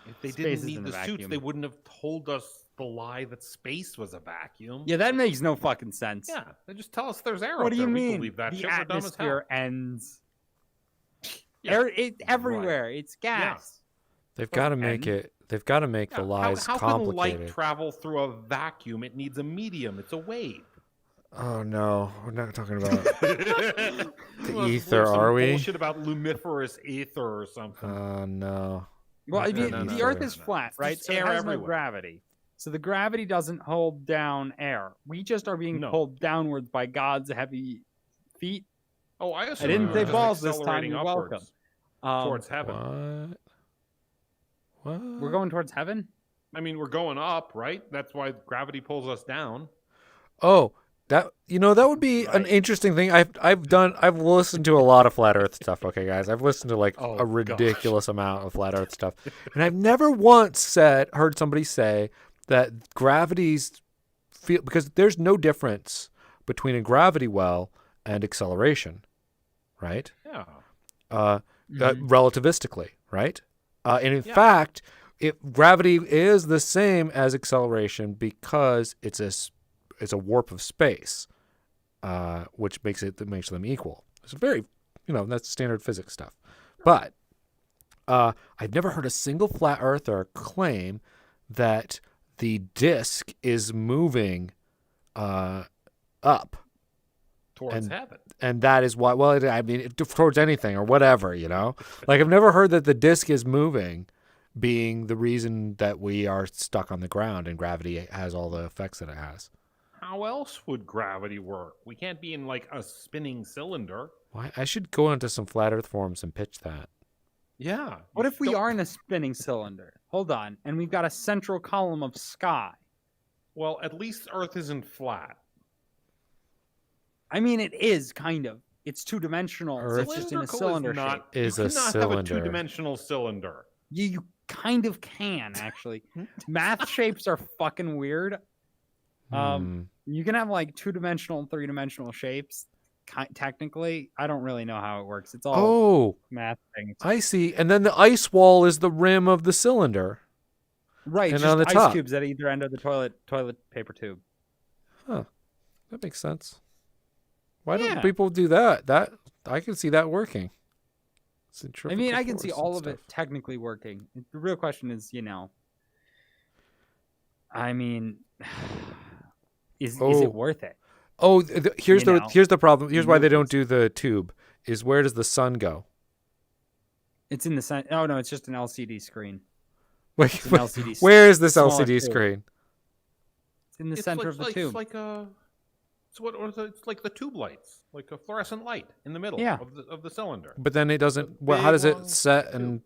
Speaker 4: If they
Speaker 5: Space
Speaker 4: didn't
Speaker 5: is in
Speaker 4: need
Speaker 5: a
Speaker 4: the suits,
Speaker 5: vacuum.
Speaker 4: they wouldn't have told us the lie that space was a vacuum.
Speaker 5: Yeah, that makes no fucking sense.
Speaker 4: Yeah, they just tell us there's air
Speaker 5: What
Speaker 4: up
Speaker 5: do you
Speaker 4: there. We
Speaker 5: mean?
Speaker 4: believe that
Speaker 5: The
Speaker 4: shit. We're dumb as hell.
Speaker 5: atmosphere ends.
Speaker 4: Yeah,
Speaker 5: Air, it's everywhere. It's gas.
Speaker 2: They've got to
Speaker 5: and-
Speaker 2: make it. They've got to make the
Speaker 4: Yeah,
Speaker 2: lies
Speaker 4: how can light
Speaker 2: complicated.
Speaker 4: travel through a vacuum? It needs a medium. It's a wave.
Speaker 2: Oh no, we're not talking about.
Speaker 4: the
Speaker 2: ether, are we?
Speaker 4: Bullshit about lumiferous ether or something.
Speaker 2: Oh no.
Speaker 5: Well,
Speaker 2: No,
Speaker 5: the
Speaker 2: no,
Speaker 5: Earth
Speaker 2: no,
Speaker 5: is
Speaker 4: no.
Speaker 5: flat,
Speaker 4: It's
Speaker 5: right?
Speaker 4: just
Speaker 5: So it
Speaker 4: air
Speaker 5: has no
Speaker 4: everywhere.
Speaker 5: gravity. So the gravity doesn't hold down air. We just are being
Speaker 4: No.
Speaker 5: pulled downwards by God's heavy feet.
Speaker 4: Oh, I assume
Speaker 5: didn't
Speaker 4: we
Speaker 2: say
Speaker 4: were just
Speaker 5: balls this time,
Speaker 4: accelerating
Speaker 5: you're
Speaker 4: upwards
Speaker 5: welcome.
Speaker 4: towards heaven.
Speaker 2: What?
Speaker 5: We're going towards heaven?
Speaker 4: I mean, we're going up, right? That's why gravity pulls us down.
Speaker 2: Oh, That that would be an interesting thing. I've listened to a lot of flat Earth stuff. Okay, guys, I've listened to like
Speaker 4: Oh,
Speaker 2: a ridiculous amount of flat Earth stuff, and I've never once heard somebody say that gravity's feel because there's no difference between a gravity well and acceleration, right?
Speaker 4: Yeah.
Speaker 2: Relativistically, right? And in fact, gravity is the same as acceleration because it's a warp of space, which makes them equal. It's very, that's standard physics stuff. But I've never heard a single flat earther claim that the disk is moving up
Speaker 4: Towards heaven.
Speaker 2: and that is why. Well, towards anything or whatever, Like I've never heard that the disk is moving, being the reason that we are stuck on the ground and gravity has all the effects that it has.
Speaker 4: How else would gravity work? We can't be in like a spinning cylinder.
Speaker 2: Why? I should go into some flat Earth forums and pitch that.
Speaker 4: Yeah.
Speaker 5: What if we are in a spinning cylinder? Hold on, and we've got a central column of sky.
Speaker 4: Well, at least Earth isn't flat.
Speaker 5: I mean, it is kind of. It's two-dimensional. It's just in a cylinder shape.
Speaker 2: Is
Speaker 4: you
Speaker 2: a
Speaker 4: cannot
Speaker 2: cylinder.
Speaker 4: have a two-dimensional cylinder.
Speaker 5: You kind of can, actually. Math shapes are fucking weird. You can have like two-dimensional and three-dimensional shapes. Technically, I don't really know how it works. It's all math things.
Speaker 2: I see. And then the ice wall is the rim of the cylinder.
Speaker 5: Right,
Speaker 2: And
Speaker 5: just
Speaker 2: on the
Speaker 5: ice
Speaker 2: top.
Speaker 5: cubes at either end of the toilet paper tube.
Speaker 2: Huh. That makes sense. Why don't people do that? That I can see that working.
Speaker 5: I mean, I can see all of it technically working. The real question is, I mean, is it worth it?
Speaker 2: Oh, here's the problem. Here's why they don't do the tube. Is where does the sun go?
Speaker 5: It's in the sun. Oh no, it's just an LCD screen.
Speaker 2: Wait,
Speaker 5: It's an LCD
Speaker 2: where is this
Speaker 5: smaller
Speaker 2: LCD
Speaker 5: tube.
Speaker 2: screen?
Speaker 5: It's in the center of the tube.
Speaker 4: It's like it's like the tube lights, like a fluorescent light in the middle of the cylinder.
Speaker 2: But then it doesn't. How does it set and?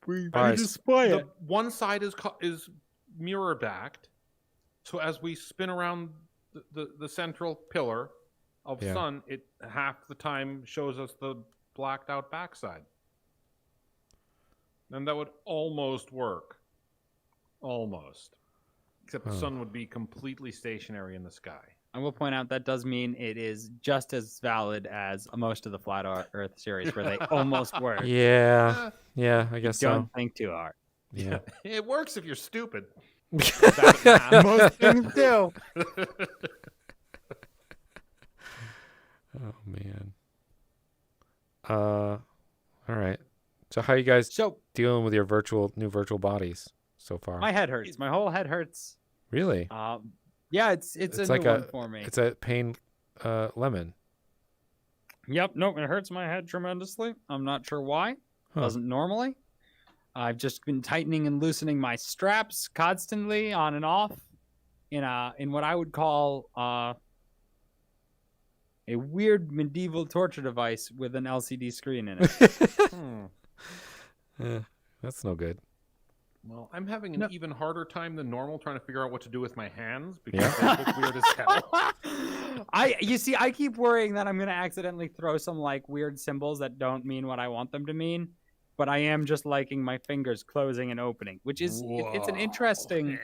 Speaker 5: We
Speaker 2: Eyes.
Speaker 5: display it.
Speaker 4: One side is mirror backed, so as we spin around the central pillar of sun, it half the time shows us the blacked out backside. And that would almost work. Almost. Except the sun would be completely stationary in the sky.
Speaker 5: I will point out that does mean it is just as valid as most of the Flat Earth series, where they almost work.
Speaker 2: Yeah, I guess
Speaker 5: Don't think too hard.
Speaker 2: Yeah.
Speaker 4: It works if you're stupid.
Speaker 5: Most things do.
Speaker 2: Oh man. All right. So how you guys dealing with your new virtual bodies so far?
Speaker 5: My head hurts. My whole head hurts.
Speaker 2: Really?
Speaker 5: Yeah, it's a
Speaker 2: like
Speaker 5: new one for me.
Speaker 2: It's a pain lemon.
Speaker 5: Yep. Nope. It hurts my head tremendously. I'm not sure why. Doesn't normally. I've just been tightening and loosening my straps constantly on and off in what I would call a weird medieval torture device with an LCD screen in it.
Speaker 2: That's no good.
Speaker 4: Well, I'm having an even harder time than normal trying to figure out what to do with my hands because they look weird as hell.
Speaker 5: I keep worrying that I'm going to accidentally throw some like weird symbols that don't mean what I want them to mean. But I am just liking my fingers closing and opening, which is it's an interesting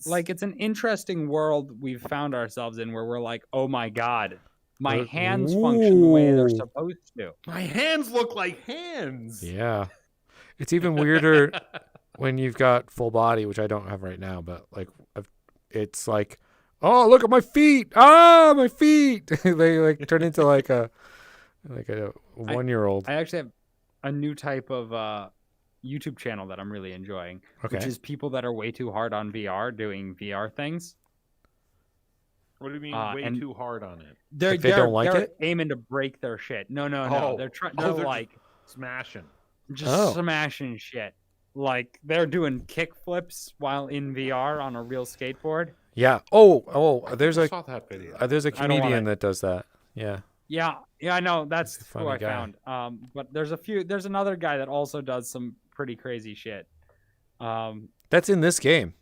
Speaker 5: it's an interesting world we've found ourselves in where we're like, oh my God, my hands function the way they're supposed to.
Speaker 4: My hands look like hands.
Speaker 2: Yeah. It's even weirder when you've got full body, which I don't have right now, but like it's like, oh, look at my feet. Ah, my feet. They like turn into like a 1-year-old.
Speaker 5: I actually have a new type of YouTube channel that I'm really enjoying, which is people that are way too hard on VR doing VR things.
Speaker 4: What do you mean too hard on it?
Speaker 5: They're
Speaker 2: don't like it?
Speaker 5: aiming to break their shit. No. They're trying. They're like
Speaker 4: smashing,
Speaker 5: just smashing shit. Like they're doing kick flips while in VR on a real skateboard.
Speaker 2: Yeah. There's
Speaker 4: I saw that video.
Speaker 2: There's a comedian that does that. Yeah.
Speaker 5: Yeah, I know. That's who I
Speaker 2: guy.
Speaker 5: found. But there's another guy that also does some pretty crazy shit.
Speaker 2: That's in this game.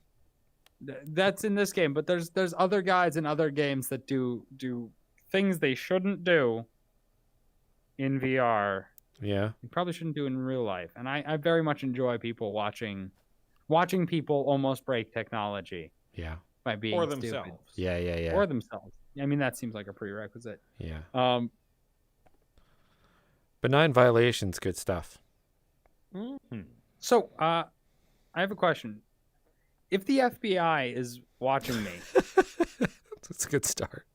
Speaker 5: That's in this game, but there's other guys in other games that do things they shouldn't do in VR.
Speaker 2: Yeah.
Speaker 5: You probably shouldn't do in real life. And I very much enjoy people watching people almost break technology
Speaker 2: Yeah.
Speaker 5: by being
Speaker 4: Or
Speaker 5: stupid.
Speaker 4: themselves.
Speaker 2: Yeah.
Speaker 5: Or themselves. I mean, that seems like a prerequisite.
Speaker 2: Yeah. Benign violations, good stuff.
Speaker 4: Mhm.
Speaker 5: So, I have a question. If the FBI is watching me
Speaker 2: That's a good start.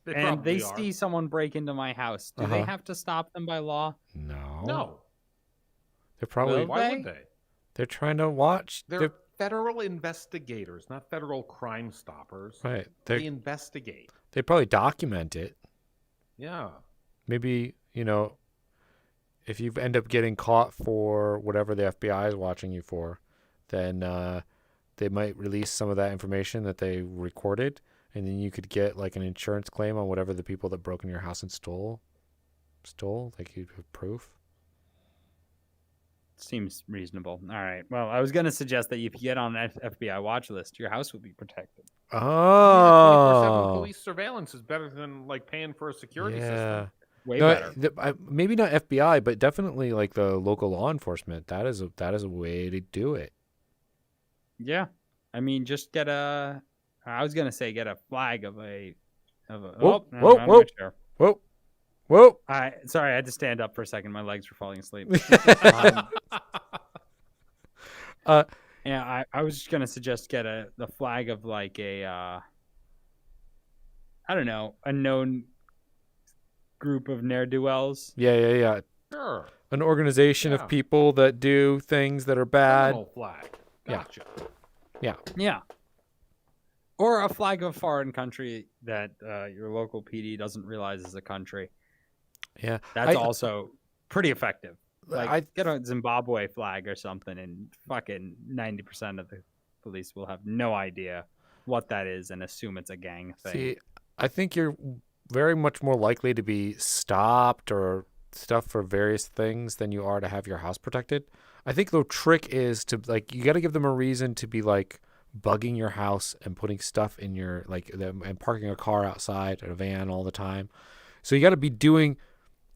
Speaker 4: They
Speaker 5: and
Speaker 4: probably
Speaker 5: they
Speaker 4: are.
Speaker 5: see someone break into my house, do they
Speaker 2: Uh-huh.
Speaker 5: have to stop them by law?
Speaker 2: No.
Speaker 4: No.
Speaker 2: They're probably
Speaker 5: Will
Speaker 4: Why
Speaker 5: they?
Speaker 4: would they?
Speaker 2: they're trying to watch.
Speaker 4: They're federal investigators, not federal crime stoppers.
Speaker 2: Right.
Speaker 4: They investigate.
Speaker 2: They probably document it.
Speaker 4: Yeah.
Speaker 2: Maybe, if you end up getting caught for whatever the FBI is watching you for, then they might release some of that information that they recorded, and then you could get like an insurance claim on whatever the people that broke in your house and stole. Like you have proof.
Speaker 5: Seems reasonable. All right. Well, I was going to suggest that if you get on an FBI watch list, your house will be protected.
Speaker 4: 24/7
Speaker 2: Oh.
Speaker 4: police surveillance is better than like paying for a security
Speaker 2: Yeah.
Speaker 4: system.
Speaker 5: Way
Speaker 2: No,
Speaker 5: better.
Speaker 2: maybe not FBI, but definitely like the local law enforcement. That is a way to do it.
Speaker 5: Yeah. I mean, just get I was going to say get a flag of a
Speaker 2: Whoa,
Speaker 5: no,
Speaker 2: whoa,
Speaker 5: I'm
Speaker 2: whoa.
Speaker 5: not sure.
Speaker 2: Whoa.
Speaker 5: Sorry, I had to stand up for a second. My legs were falling asleep. Yeah, I was just gonna suggest get the flag of like a I don't know, a known group of ne'er-do-wells.
Speaker 2: Yeah.
Speaker 4: Sure.
Speaker 2: An organization
Speaker 4: Yeah.
Speaker 2: of people that do things that are bad.
Speaker 4: Criminal flag.
Speaker 2: Yeah.
Speaker 4: Gotcha.
Speaker 5: Yeah. Or a flag of a foreign country that your local PD doesn't realize is a country.
Speaker 2: Yeah.
Speaker 5: That's
Speaker 2: I-
Speaker 5: also pretty effective. Like
Speaker 2: I
Speaker 5: get a Zimbabwe flag or something, and fucking 90% of the police will have no idea what that is and assume it's a gang thing.
Speaker 2: see. I think you're very much more likely to be stopped or stuff for various things than you are to have your house protected. I think the trick is to like you got to give them a reason to be like bugging your house and putting stuff in your and parking a car outside or a van all the time. So you got to be doing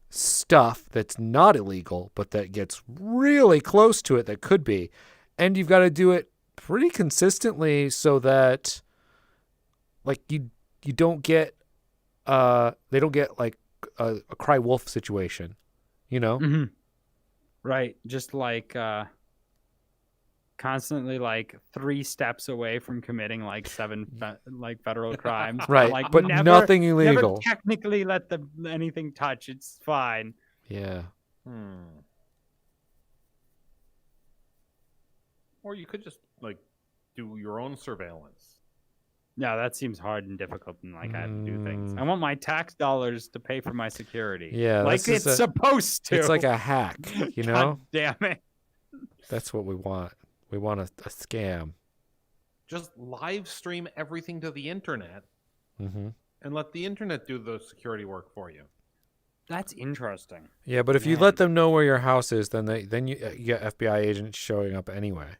Speaker 2: stuff that's not illegal, but that gets really close to it that could be. And you've got to do it pretty consistently so that like you don't get they don't get like a cry wolf situation,
Speaker 5: Mhm. Right. Just like constantly like 3 steps away from committing like 7 like federal crimes.
Speaker 2: Right,
Speaker 5: Like
Speaker 2: but
Speaker 5: never,
Speaker 2: nothing illegal.
Speaker 5: Never technically let anything touch. It's fine.
Speaker 2: Yeah.
Speaker 4: Or you could just like do your own surveillance.
Speaker 5: No, that seems hard and difficult, and like I have to do things. I want my tax dollars to pay for my security.
Speaker 2: Yeah,
Speaker 5: like
Speaker 2: this is
Speaker 5: it's supposed to.
Speaker 2: It's like a hack,
Speaker 5: God damn it.
Speaker 2: That's what we want. We want a scam.
Speaker 4: Just live stream everything to the internet
Speaker 2: Mm-hmm.
Speaker 4: and let the internet do the security work for you.
Speaker 5: That's interesting.
Speaker 2: Yeah, but if you
Speaker 5: Man.
Speaker 2: let them know where your house is, then you get FBI agents showing up anyway.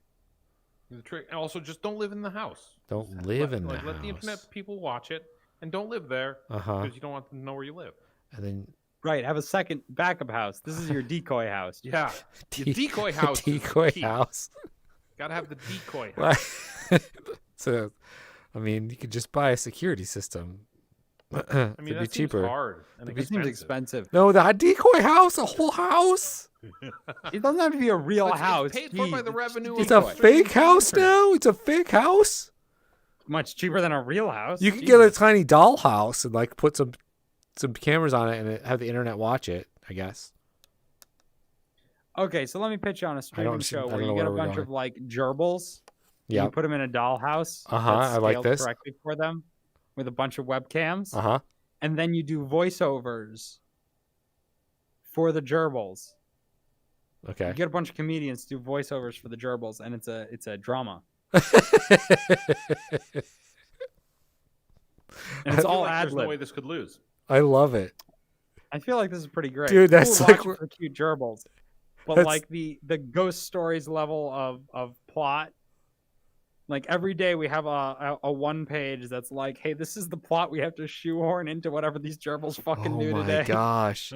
Speaker 4: The trick. And also, just don't live in the house.
Speaker 2: Don't
Speaker 4: Just
Speaker 2: live in the
Speaker 4: Let the
Speaker 2: house.
Speaker 4: internet people watch it, and don't live there
Speaker 2: Uh-huh.
Speaker 4: because you don't want them to know where you live.
Speaker 2: And then
Speaker 5: Right, have a second backup house. This is your decoy house.
Speaker 4: Yeah, your
Speaker 2: De-
Speaker 4: decoy house. is
Speaker 2: decoy
Speaker 4: key.
Speaker 2: house.
Speaker 4: Gotta have the decoy house.
Speaker 2: So, I mean, you could just buy a security system.
Speaker 4: I mean,
Speaker 2: It'd
Speaker 4: that
Speaker 2: be
Speaker 4: seems
Speaker 2: cheaper.
Speaker 4: hard and
Speaker 5: It seems expensive.
Speaker 2: No, the decoy house, a whole house.
Speaker 5: It doesn't have to be a real
Speaker 4: It's
Speaker 5: house.
Speaker 4: paid for by
Speaker 5: Jeez,
Speaker 4: the
Speaker 5: it's
Speaker 4: revenue
Speaker 2: It's
Speaker 4: of
Speaker 2: a
Speaker 4: the
Speaker 5: decoy.
Speaker 2: fake house now. It's a fake house.
Speaker 5: Much cheaper than a real house.
Speaker 2: You could get a
Speaker 5: Jesus.
Speaker 2: tiny doll house and like put some cameras on it and have the internet watch it, I guess.
Speaker 5: Okay, so let me pitch you on a streaming
Speaker 2: see-
Speaker 5: show
Speaker 2: I
Speaker 5: where
Speaker 2: don't
Speaker 5: you
Speaker 2: know
Speaker 5: get
Speaker 2: where
Speaker 5: a
Speaker 2: we're
Speaker 5: bunch
Speaker 2: going.
Speaker 5: of like gerbils.
Speaker 2: Yeah.
Speaker 5: You put them in a dollhouse.
Speaker 2: Uh-huh,
Speaker 5: that's
Speaker 2: I like
Speaker 5: scaled
Speaker 2: this.
Speaker 5: correctly for them with a bunch of webcams.
Speaker 2: Uh-huh.
Speaker 5: And then you do voiceovers for the gerbils.
Speaker 2: Okay.
Speaker 5: You get a bunch of comedians to do voiceovers for the gerbils, and it's a drama. And it's all ad
Speaker 4: There's no way
Speaker 5: lib.
Speaker 4: this could lose.
Speaker 2: I love it.
Speaker 5: I feel like this is pretty great.
Speaker 2: Dude, that's
Speaker 5: Cool
Speaker 2: like
Speaker 5: watching for cute gerbils. But
Speaker 2: That's-
Speaker 5: like the ghost stories level of plot Like every day we have a one page that's like, hey, this is the plot we have to shoehorn into whatever these gerbils fucking do
Speaker 2: my
Speaker 5: today.
Speaker 2: gosh.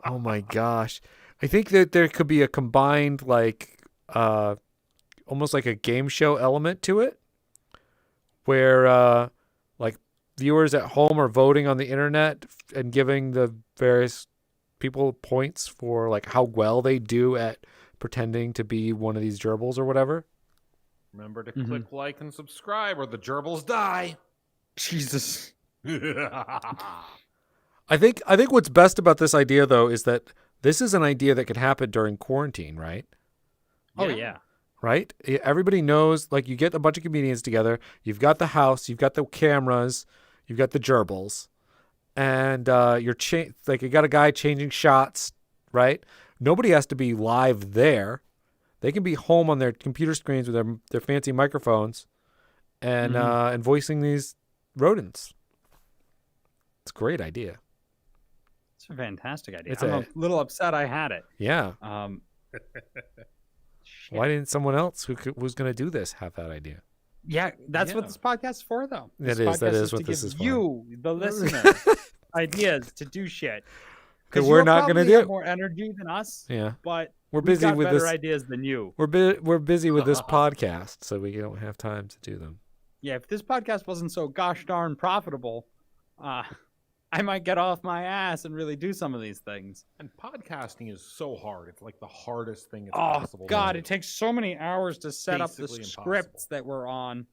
Speaker 2: Oh my gosh. I think that there could be a combined like almost like a game show element to it where like viewers at home are voting on the internet and giving the various people points for like how well they do at pretending to be one of these gerbils or whatever.
Speaker 4: Remember to click like and subscribe or the gerbils die.
Speaker 5: Jesus.
Speaker 2: I think what's best about this idea though is that this is an idea that could happen during quarantine, right?
Speaker 5: Oh yeah.
Speaker 2: Right? Everybody knows, like, you get a bunch of comedians together, you've got the house, you've got the cameras, you've got the gerbils, and you got a guy changing shots, right? Nobody has to be live there. They can be home on their computer screens with their fancy microphones and voicing these rodents. It's a great idea.
Speaker 5: It's a fantastic idea.
Speaker 2: It's
Speaker 5: I'm
Speaker 2: a-
Speaker 5: a little upset I had it.
Speaker 2: Yeah.
Speaker 5: Shit.
Speaker 2: Why didn't someone else who's going to do this have that idea?
Speaker 5: Yeah, that's what
Speaker 4: Yeah.
Speaker 5: this podcast is for, though.
Speaker 2: That
Speaker 5: This
Speaker 2: is- that
Speaker 5: podcast
Speaker 2: is what
Speaker 5: to
Speaker 2: this
Speaker 5: give
Speaker 2: is for.
Speaker 5: You, the listener, ideas to do shit.
Speaker 2: That
Speaker 5: 'Cause
Speaker 2: we're
Speaker 5: you'll
Speaker 2: not gonna
Speaker 5: probably have
Speaker 2: do.
Speaker 5: more energy than us,
Speaker 2: Yeah.
Speaker 5: but
Speaker 2: We're
Speaker 5: we've
Speaker 2: busy
Speaker 5: got
Speaker 2: with
Speaker 5: better
Speaker 2: this.
Speaker 5: ideas than you.
Speaker 2: We're busy with this podcast, so we don't have time to do them.
Speaker 5: Yeah, if this podcast wasn't so gosh darn profitable, I might get off my ass and really do some of these things.
Speaker 4: And podcasting is so hard. It's like the hardest thing it's
Speaker 5: Oh
Speaker 4: possible. to
Speaker 5: God,
Speaker 4: do.
Speaker 5: it takes so many hours to set up the
Speaker 4: Basically
Speaker 5: scripts that we're on,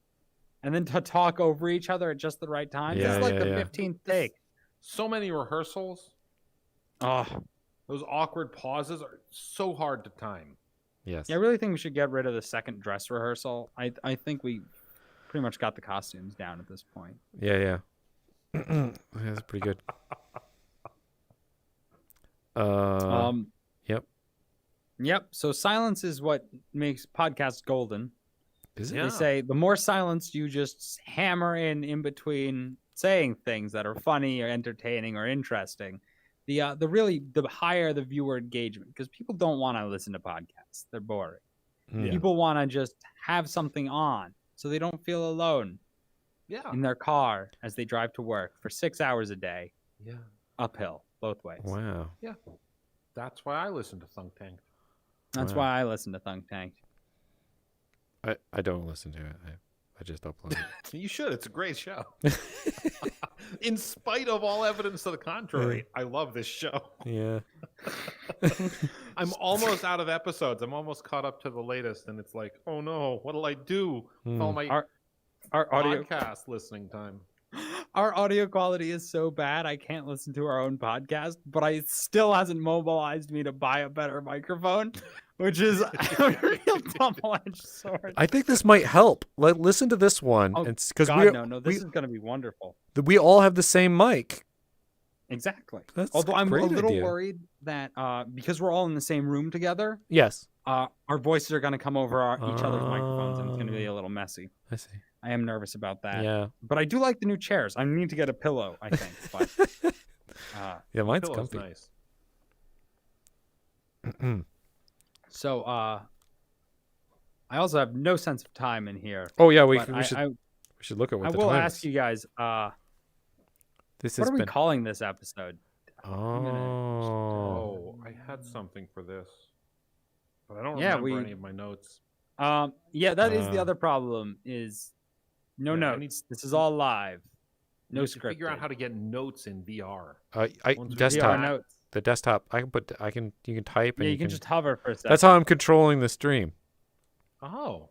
Speaker 5: and then to talk over each other at just the right time.
Speaker 2: Yeah,
Speaker 5: It's like
Speaker 2: yeah,
Speaker 5: the
Speaker 2: yeah.
Speaker 5: 15th take.
Speaker 4: So many rehearsals.
Speaker 5: Oh,
Speaker 4: Those awkward pauses are so hard to time.
Speaker 2: Yes.
Speaker 5: yeah, I really think we should get rid of the second dress rehearsal. I think we pretty much got the costumes down at this point.
Speaker 2: Yeah. That's pretty good. Yep.
Speaker 5: Yep. So silence is what makes podcasts golden.
Speaker 2: Is it?
Speaker 4: Yeah.
Speaker 5: They say the more silence you just hammer in between saying things that are funny or entertaining or interesting, the higher the viewer engagement, because people don't want to listen to podcasts. They're boring.
Speaker 2: Hmm.
Speaker 5: People want to just have something on so they don't feel alone
Speaker 4: Yeah.
Speaker 5: in their car as they drive to work for 6 hours a day,
Speaker 4: Yeah.
Speaker 5: uphill, both ways.
Speaker 2: Wow.
Speaker 4: That's why I listen to Thunk Tank.
Speaker 5: That's
Speaker 2: Wow.
Speaker 5: why I listen to Thunk Tank.
Speaker 2: I don't listen to it. I just upload it.
Speaker 4: You should. It's a great show. In spite of all evidence to the contrary, I love this show.
Speaker 2: Yeah.
Speaker 4: I'm almost out of episodes. I'm almost caught up to the latest, and it's like, oh no, what'll I do with all my
Speaker 5: Our audio
Speaker 4: podcast listening time?
Speaker 5: Our audio quality is so bad I can't listen to our own podcast, but it still hasn't mobilized me to buy a better microphone, which is a real double-edged sword.
Speaker 2: I think this might help. Listen to this one,
Speaker 5: Oh,
Speaker 2: because
Speaker 5: God, no, this is going to be wonderful.
Speaker 2: we all have the same mic.
Speaker 5: Exactly.
Speaker 2: That's
Speaker 5: Although
Speaker 2: a
Speaker 5: I'm a
Speaker 2: great
Speaker 5: little
Speaker 2: idea.
Speaker 5: worried that because we're all in the same room together,
Speaker 2: Yes,
Speaker 5: our voices are going to come over each other's microphones, and it's going to be
Speaker 2: Oh.
Speaker 5: a little messy.
Speaker 2: I see.
Speaker 5: I am nervous about that.
Speaker 2: Yeah,
Speaker 5: But I do like the new chairs. I need to get a pillow, I think. But
Speaker 2: yeah, mine's
Speaker 4: Pillow's
Speaker 2: comfy.
Speaker 4: nice.
Speaker 5: so I also have no sense of time in here.
Speaker 2: Oh yeah, we
Speaker 5: But
Speaker 2: should look at what
Speaker 5: I
Speaker 2: the
Speaker 5: will
Speaker 2: time
Speaker 5: ask
Speaker 2: is.
Speaker 5: you guys,
Speaker 2: This
Speaker 5: what
Speaker 2: has
Speaker 5: are we
Speaker 2: been.
Speaker 5: calling this episode?
Speaker 2: Oh.
Speaker 4: Oh, I had something for this, but I don't
Speaker 5: Yeah,
Speaker 4: remember
Speaker 5: we-
Speaker 4: any of my notes.
Speaker 5: Yeah, that is the
Speaker 2: Uh,
Speaker 5: other problem. Is no
Speaker 4: Yeah, I
Speaker 5: notes.
Speaker 4: need-
Speaker 5: This is all live. No
Speaker 4: We need to
Speaker 5: script.
Speaker 4: figure out how to get notes in VR.
Speaker 2: I
Speaker 4: Once we
Speaker 2: desktop.
Speaker 4: VR
Speaker 5: notes.
Speaker 2: The desktop. You can type and
Speaker 5: Yeah,
Speaker 2: you
Speaker 5: you can just hover for a second.
Speaker 2: That's how I'm controlling the stream.
Speaker 4: Oh.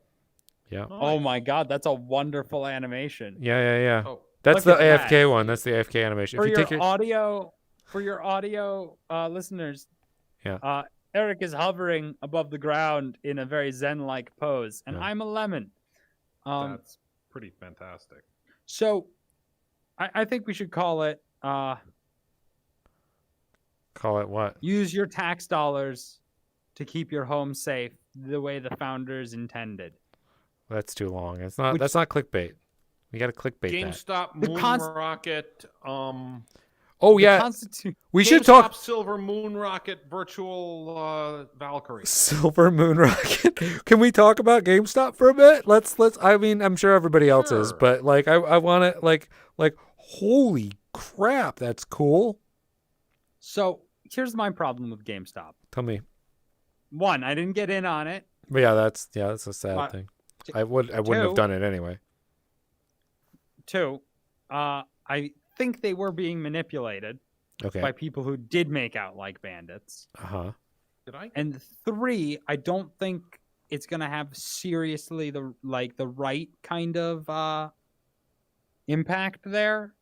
Speaker 2: Yeah.
Speaker 5: Oh my God, that's a wonderful animation.
Speaker 2: Yeah.
Speaker 4: Oh,
Speaker 2: That's the
Speaker 5: Look at
Speaker 2: AFK
Speaker 5: that.
Speaker 2: one. That's the AFK animation.
Speaker 5: For
Speaker 2: If you
Speaker 5: your
Speaker 2: take your
Speaker 5: audio listeners,
Speaker 2: Yeah.
Speaker 5: Eric is hovering above the ground in a very zen-like pose, and
Speaker 2: Yeah.
Speaker 5: I'm a lemon.
Speaker 4: that's pretty fantastic.
Speaker 5: So I think we should call it
Speaker 2: call it what?
Speaker 5: use your tax dollars to keep your home safe the way the founders intended.
Speaker 2: That's too long. It's not.
Speaker 5: Which-
Speaker 2: That's not clickbait. We got to clickbait that.
Speaker 4: GameStop,
Speaker 5: The
Speaker 4: Moon
Speaker 5: const-
Speaker 4: Rocket,
Speaker 2: Oh yeah, we should talk
Speaker 4: GameStop Silver Moon Rocket Virtual Valkyrie.
Speaker 2: Silver Moon Rocket. Can we talk about GameStop for a bit? Let's. I mean, I'm sure everybody else is,
Speaker 4: Sure.
Speaker 2: but like, I want to like, holy crap, that's cool.
Speaker 5: So here's my problem with GameStop.
Speaker 2: Tell me.
Speaker 5: One, I didn't get in on it.
Speaker 2: But yeah, that's a sad
Speaker 5: Uh,
Speaker 2: thing. I wouldn't have
Speaker 5: two-
Speaker 2: done it anyway.
Speaker 5: Two, I think they were being manipulated
Speaker 2: Okay.
Speaker 5: by people who did make out like bandits.
Speaker 2: Uh-huh.
Speaker 4: Did I?
Speaker 5: And three, I don't think it's gonna have seriously the right kind of impact there.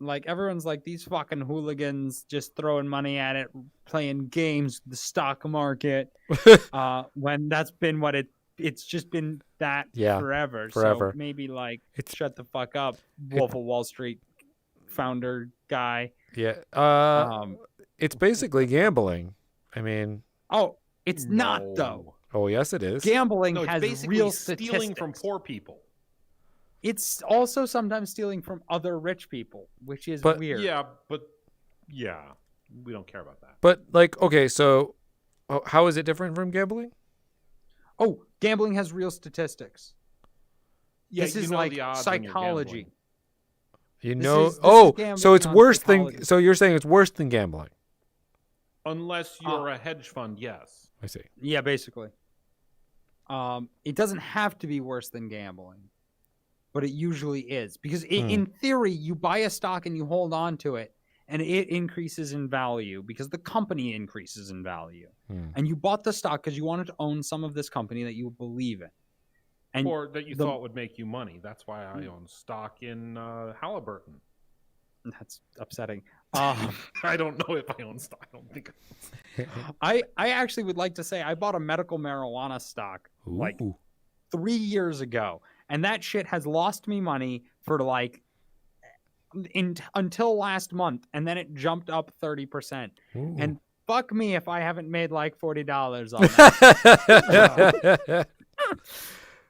Speaker 5: Like everyone's like these fucking hooligans just throwing money at it, playing games, the stock market. When that's been what it's just been that
Speaker 2: Yeah,
Speaker 5: forever.
Speaker 2: forever.
Speaker 5: So maybe like
Speaker 2: It's-
Speaker 5: shut the fuck up, Wolf of Wall Street founder guy.
Speaker 2: Yeah.
Speaker 5: Um,
Speaker 2: It's basically gambling. I mean,
Speaker 5: oh, it's not though.
Speaker 2: oh yes, it is.
Speaker 5: Gambling
Speaker 4: No, it's
Speaker 5: has
Speaker 4: basically
Speaker 5: real
Speaker 4: stealing from
Speaker 5: statistics.
Speaker 4: poor people.
Speaker 5: It's also sometimes stealing from other rich people, which is
Speaker 2: But-
Speaker 5: weird.
Speaker 4: Yeah, but yeah, we don't care about that.
Speaker 2: But like, okay, so how is it different from gambling?
Speaker 5: Oh, gambling has real statistics.
Speaker 4: Yeah,
Speaker 5: This
Speaker 4: you
Speaker 5: is
Speaker 4: know
Speaker 5: like
Speaker 4: the odds when you're
Speaker 5: psychology.
Speaker 4: gambling.
Speaker 2: You
Speaker 5: This
Speaker 2: know,
Speaker 5: is
Speaker 2: so
Speaker 5: gambling
Speaker 2: it's
Speaker 5: on
Speaker 2: worse
Speaker 5: psychology.
Speaker 2: than. So you're saying it's worse than gambling?
Speaker 4: Unless you're a hedge fund, yes.
Speaker 2: I see.
Speaker 5: Yeah, basically. It doesn't have to be worse than gambling, but it usually is because in theory, you buy a stock and you hold on to it, and it increases in value because the company increases in value. And you bought the stock because you wanted to own some of this company that you believe in. And
Speaker 4: Or that you
Speaker 5: the-
Speaker 4: thought would make you money. That's why I own stock in Halliburton.
Speaker 5: that's upsetting.
Speaker 4: I don't know if I own stock. I don't think.
Speaker 5: I actually would like to say I bought a medical marijuana stock like
Speaker 2: Ooh.
Speaker 5: 3 years ago, and that shit has lost me money for like until last month, and then it jumped up 30%.
Speaker 2: Ooh.
Speaker 5: And fuck me if I haven't made like $40 on that.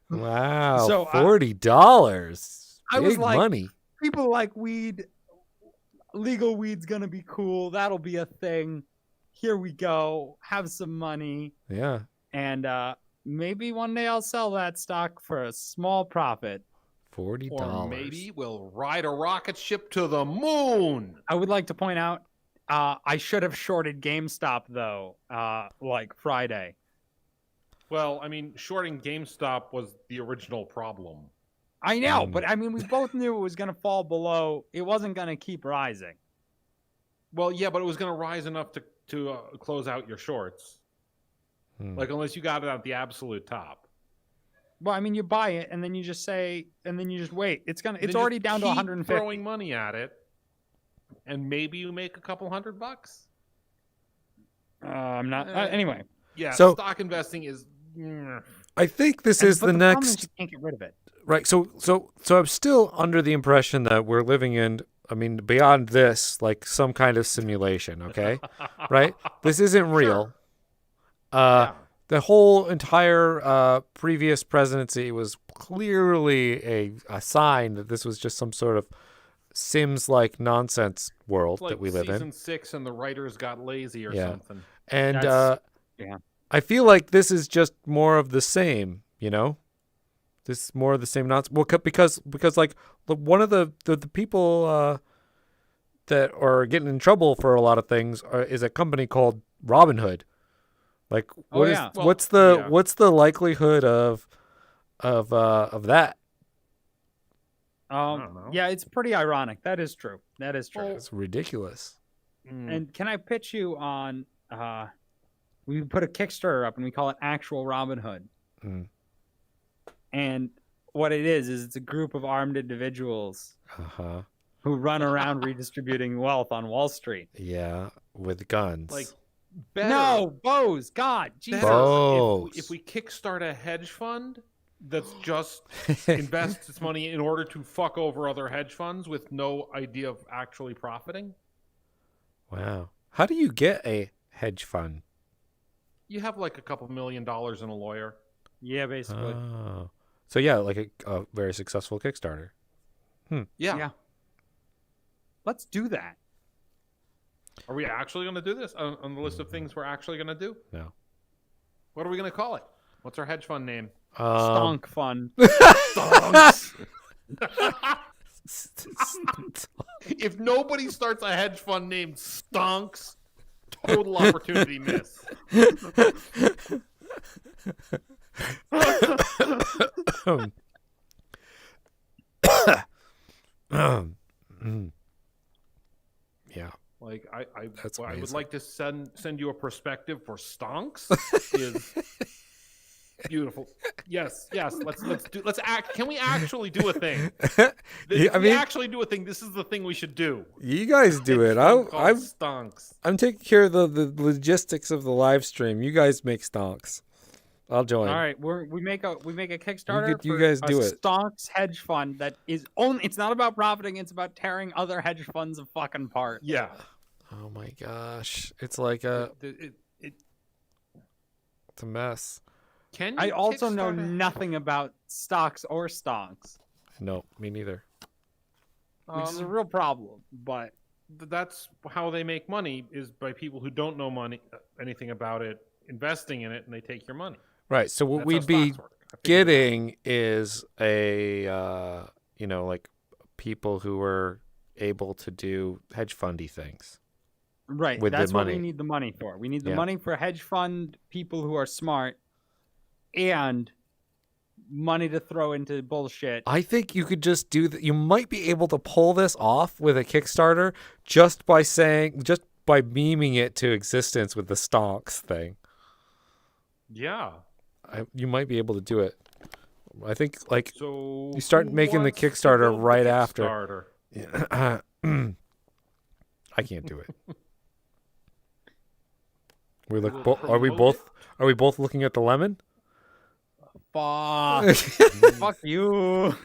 Speaker 2: Wow.
Speaker 5: So,
Speaker 2: $40.
Speaker 5: I was
Speaker 2: Big
Speaker 5: like-
Speaker 2: money.
Speaker 5: People like weed. Legal weed's gonna be cool. That'll be a thing. Here we go. Have some money,
Speaker 2: Yeah.
Speaker 5: and maybe one day I'll sell that stock for a small profit.
Speaker 2: $40.
Speaker 4: Or maybe we'll ride a rocket ship to the moon.
Speaker 5: I would like to point out, I should have shorted GameStop though, like Friday.
Speaker 4: Well, I mean, shorting GameStop was the original problem.
Speaker 5: I know,
Speaker 2: Mm.
Speaker 5: but I mean, we both knew it was going to fall below. It wasn't going to keep rising.
Speaker 4: Well, yeah, but it was going to rise enough to close out your shorts. Like, unless you got it at the absolute top.
Speaker 5: Well, I mean, you buy it and then you just say, and then you just wait. It's
Speaker 4: Then
Speaker 5: it's
Speaker 4: you
Speaker 5: already
Speaker 4: just
Speaker 5: down to
Speaker 4: keep
Speaker 5: 150.
Speaker 4: throwing money at it, and maybe you make a couple $100.
Speaker 5: I'm not. Anyway,
Speaker 4: Yeah,
Speaker 2: So-
Speaker 4: stock investing is.
Speaker 2: I think this
Speaker 5: And-
Speaker 2: is
Speaker 5: but
Speaker 2: the
Speaker 5: problem
Speaker 2: next.
Speaker 5: is you can't get rid of it.
Speaker 2: Right. So I'm still under the impression that we're living in, I mean, beyond this, like some kind of simulation, okay? Right? This isn't real.
Speaker 4: Yeah.
Speaker 2: The whole entire previous presidency was clearly a sign that this was just some sort of Sims-like nonsense world
Speaker 4: Like
Speaker 2: that we live
Speaker 4: season
Speaker 2: in.
Speaker 4: 6 and the writers got lazy or
Speaker 2: Yeah.
Speaker 4: something.
Speaker 2: And
Speaker 5: That's- yeah.
Speaker 2: I feel like this is just more of the same, you know? This is more of the same nonsense. Well, because like one of the people that are getting in trouble for a lot of things is a company called Robinhood. Like,
Speaker 5: Oh,
Speaker 2: what is
Speaker 5: yeah.
Speaker 4: Well,
Speaker 2: what's the likelihood of that?
Speaker 4: don't know.
Speaker 5: Yeah, it's pretty ironic. That is true. That is true.
Speaker 2: It's ridiculous.
Speaker 5: And can I pitch you on? We put a Kickstarter up and we call it Actual Robin Hood.
Speaker 2: Mm.
Speaker 5: And what it is it's a group of armed individuals
Speaker 2: Uh-huh.
Speaker 5: who run around redistributing wealth on Wall Street.
Speaker 2: Yeah, with guns.
Speaker 4: Like, better,
Speaker 5: No, Bose, God, Jesus.
Speaker 4: better
Speaker 2: Bows.
Speaker 4: if we kickstart a hedge fund that's just invests its money in order to fuck over other hedge funds with no idea of actually profiting.
Speaker 2: Wow. How do you get a hedge fund?
Speaker 4: You have like a couple $1 million in a lawyer.
Speaker 5: Yeah, basically.
Speaker 2: Oh. So yeah, like a very successful Kickstarter.
Speaker 4: Yeah.
Speaker 5: Let's do that.
Speaker 4: Are we actually going to do this on the list of things we're actually going to do?
Speaker 2: No.
Speaker 4: What are we going to call it? What's our hedge fund name?
Speaker 5: Stonk fun.
Speaker 4: Thunks. If nobody starts a hedge fund named Stonks, total opportunity miss.
Speaker 2: Yeah.
Speaker 4: Like
Speaker 2: That's
Speaker 4: what I would
Speaker 2: amazing.
Speaker 4: like to send you a perspective for Stonks is beautiful. Yes. Let's act. Can we actually do a thing?
Speaker 2: Yeah,
Speaker 4: If
Speaker 2: I
Speaker 4: we
Speaker 2: mean,
Speaker 4: actually do a thing, this is the thing we should do.
Speaker 2: you guys do it.
Speaker 4: Called
Speaker 2: I'm
Speaker 4: Stonks.
Speaker 2: I'm taking care of the logistics of the live stream. You guys make stonks. I'll join.
Speaker 5: All right, we make a Kickstarter.
Speaker 2: you
Speaker 5: for
Speaker 2: guys
Speaker 5: a
Speaker 2: do it.
Speaker 5: Stonks hedge fund that is only. It's not about profiting. It's about tearing other hedge funds fucking apart.
Speaker 4: Yeah.
Speaker 2: Oh my gosh, it's like a it's a mess.
Speaker 4: Can you
Speaker 5: I also know
Speaker 4: Kickstarter-
Speaker 5: nothing about stocks or stonks,
Speaker 2: No, me neither.
Speaker 5: which is a real problem. But
Speaker 4: That's how they make money is by people who don't know anything about it investing in it, and they take your money.
Speaker 2: Right. So what
Speaker 4: That's
Speaker 2: we'd
Speaker 4: how
Speaker 2: be
Speaker 4: stocks work. I figured it out.
Speaker 2: getting is a like people who are able to do hedge fundy things.
Speaker 5: right,
Speaker 2: With the
Speaker 5: that's what we
Speaker 2: money.
Speaker 5: need the money for. We need the
Speaker 2: Yeah.
Speaker 5: money for hedge fund people who are smart, and money to throw into bullshit.
Speaker 2: I think you could just do that. You might be able to pull this off with a Kickstarter just by memeing it to existence with the stonks thing.
Speaker 4: Yeah.
Speaker 2: You might be able to do it. I think like
Speaker 4: So
Speaker 2: You start
Speaker 4: who
Speaker 2: making the
Speaker 4: wants to
Speaker 2: Kickstarter
Speaker 4: build the
Speaker 2: right after.
Speaker 4: Kickstarter?
Speaker 2: I can't do it.
Speaker 4: We'll
Speaker 2: Are we
Speaker 4: promote
Speaker 2: both looking at the lemon?
Speaker 5: Fuck. Fuck you.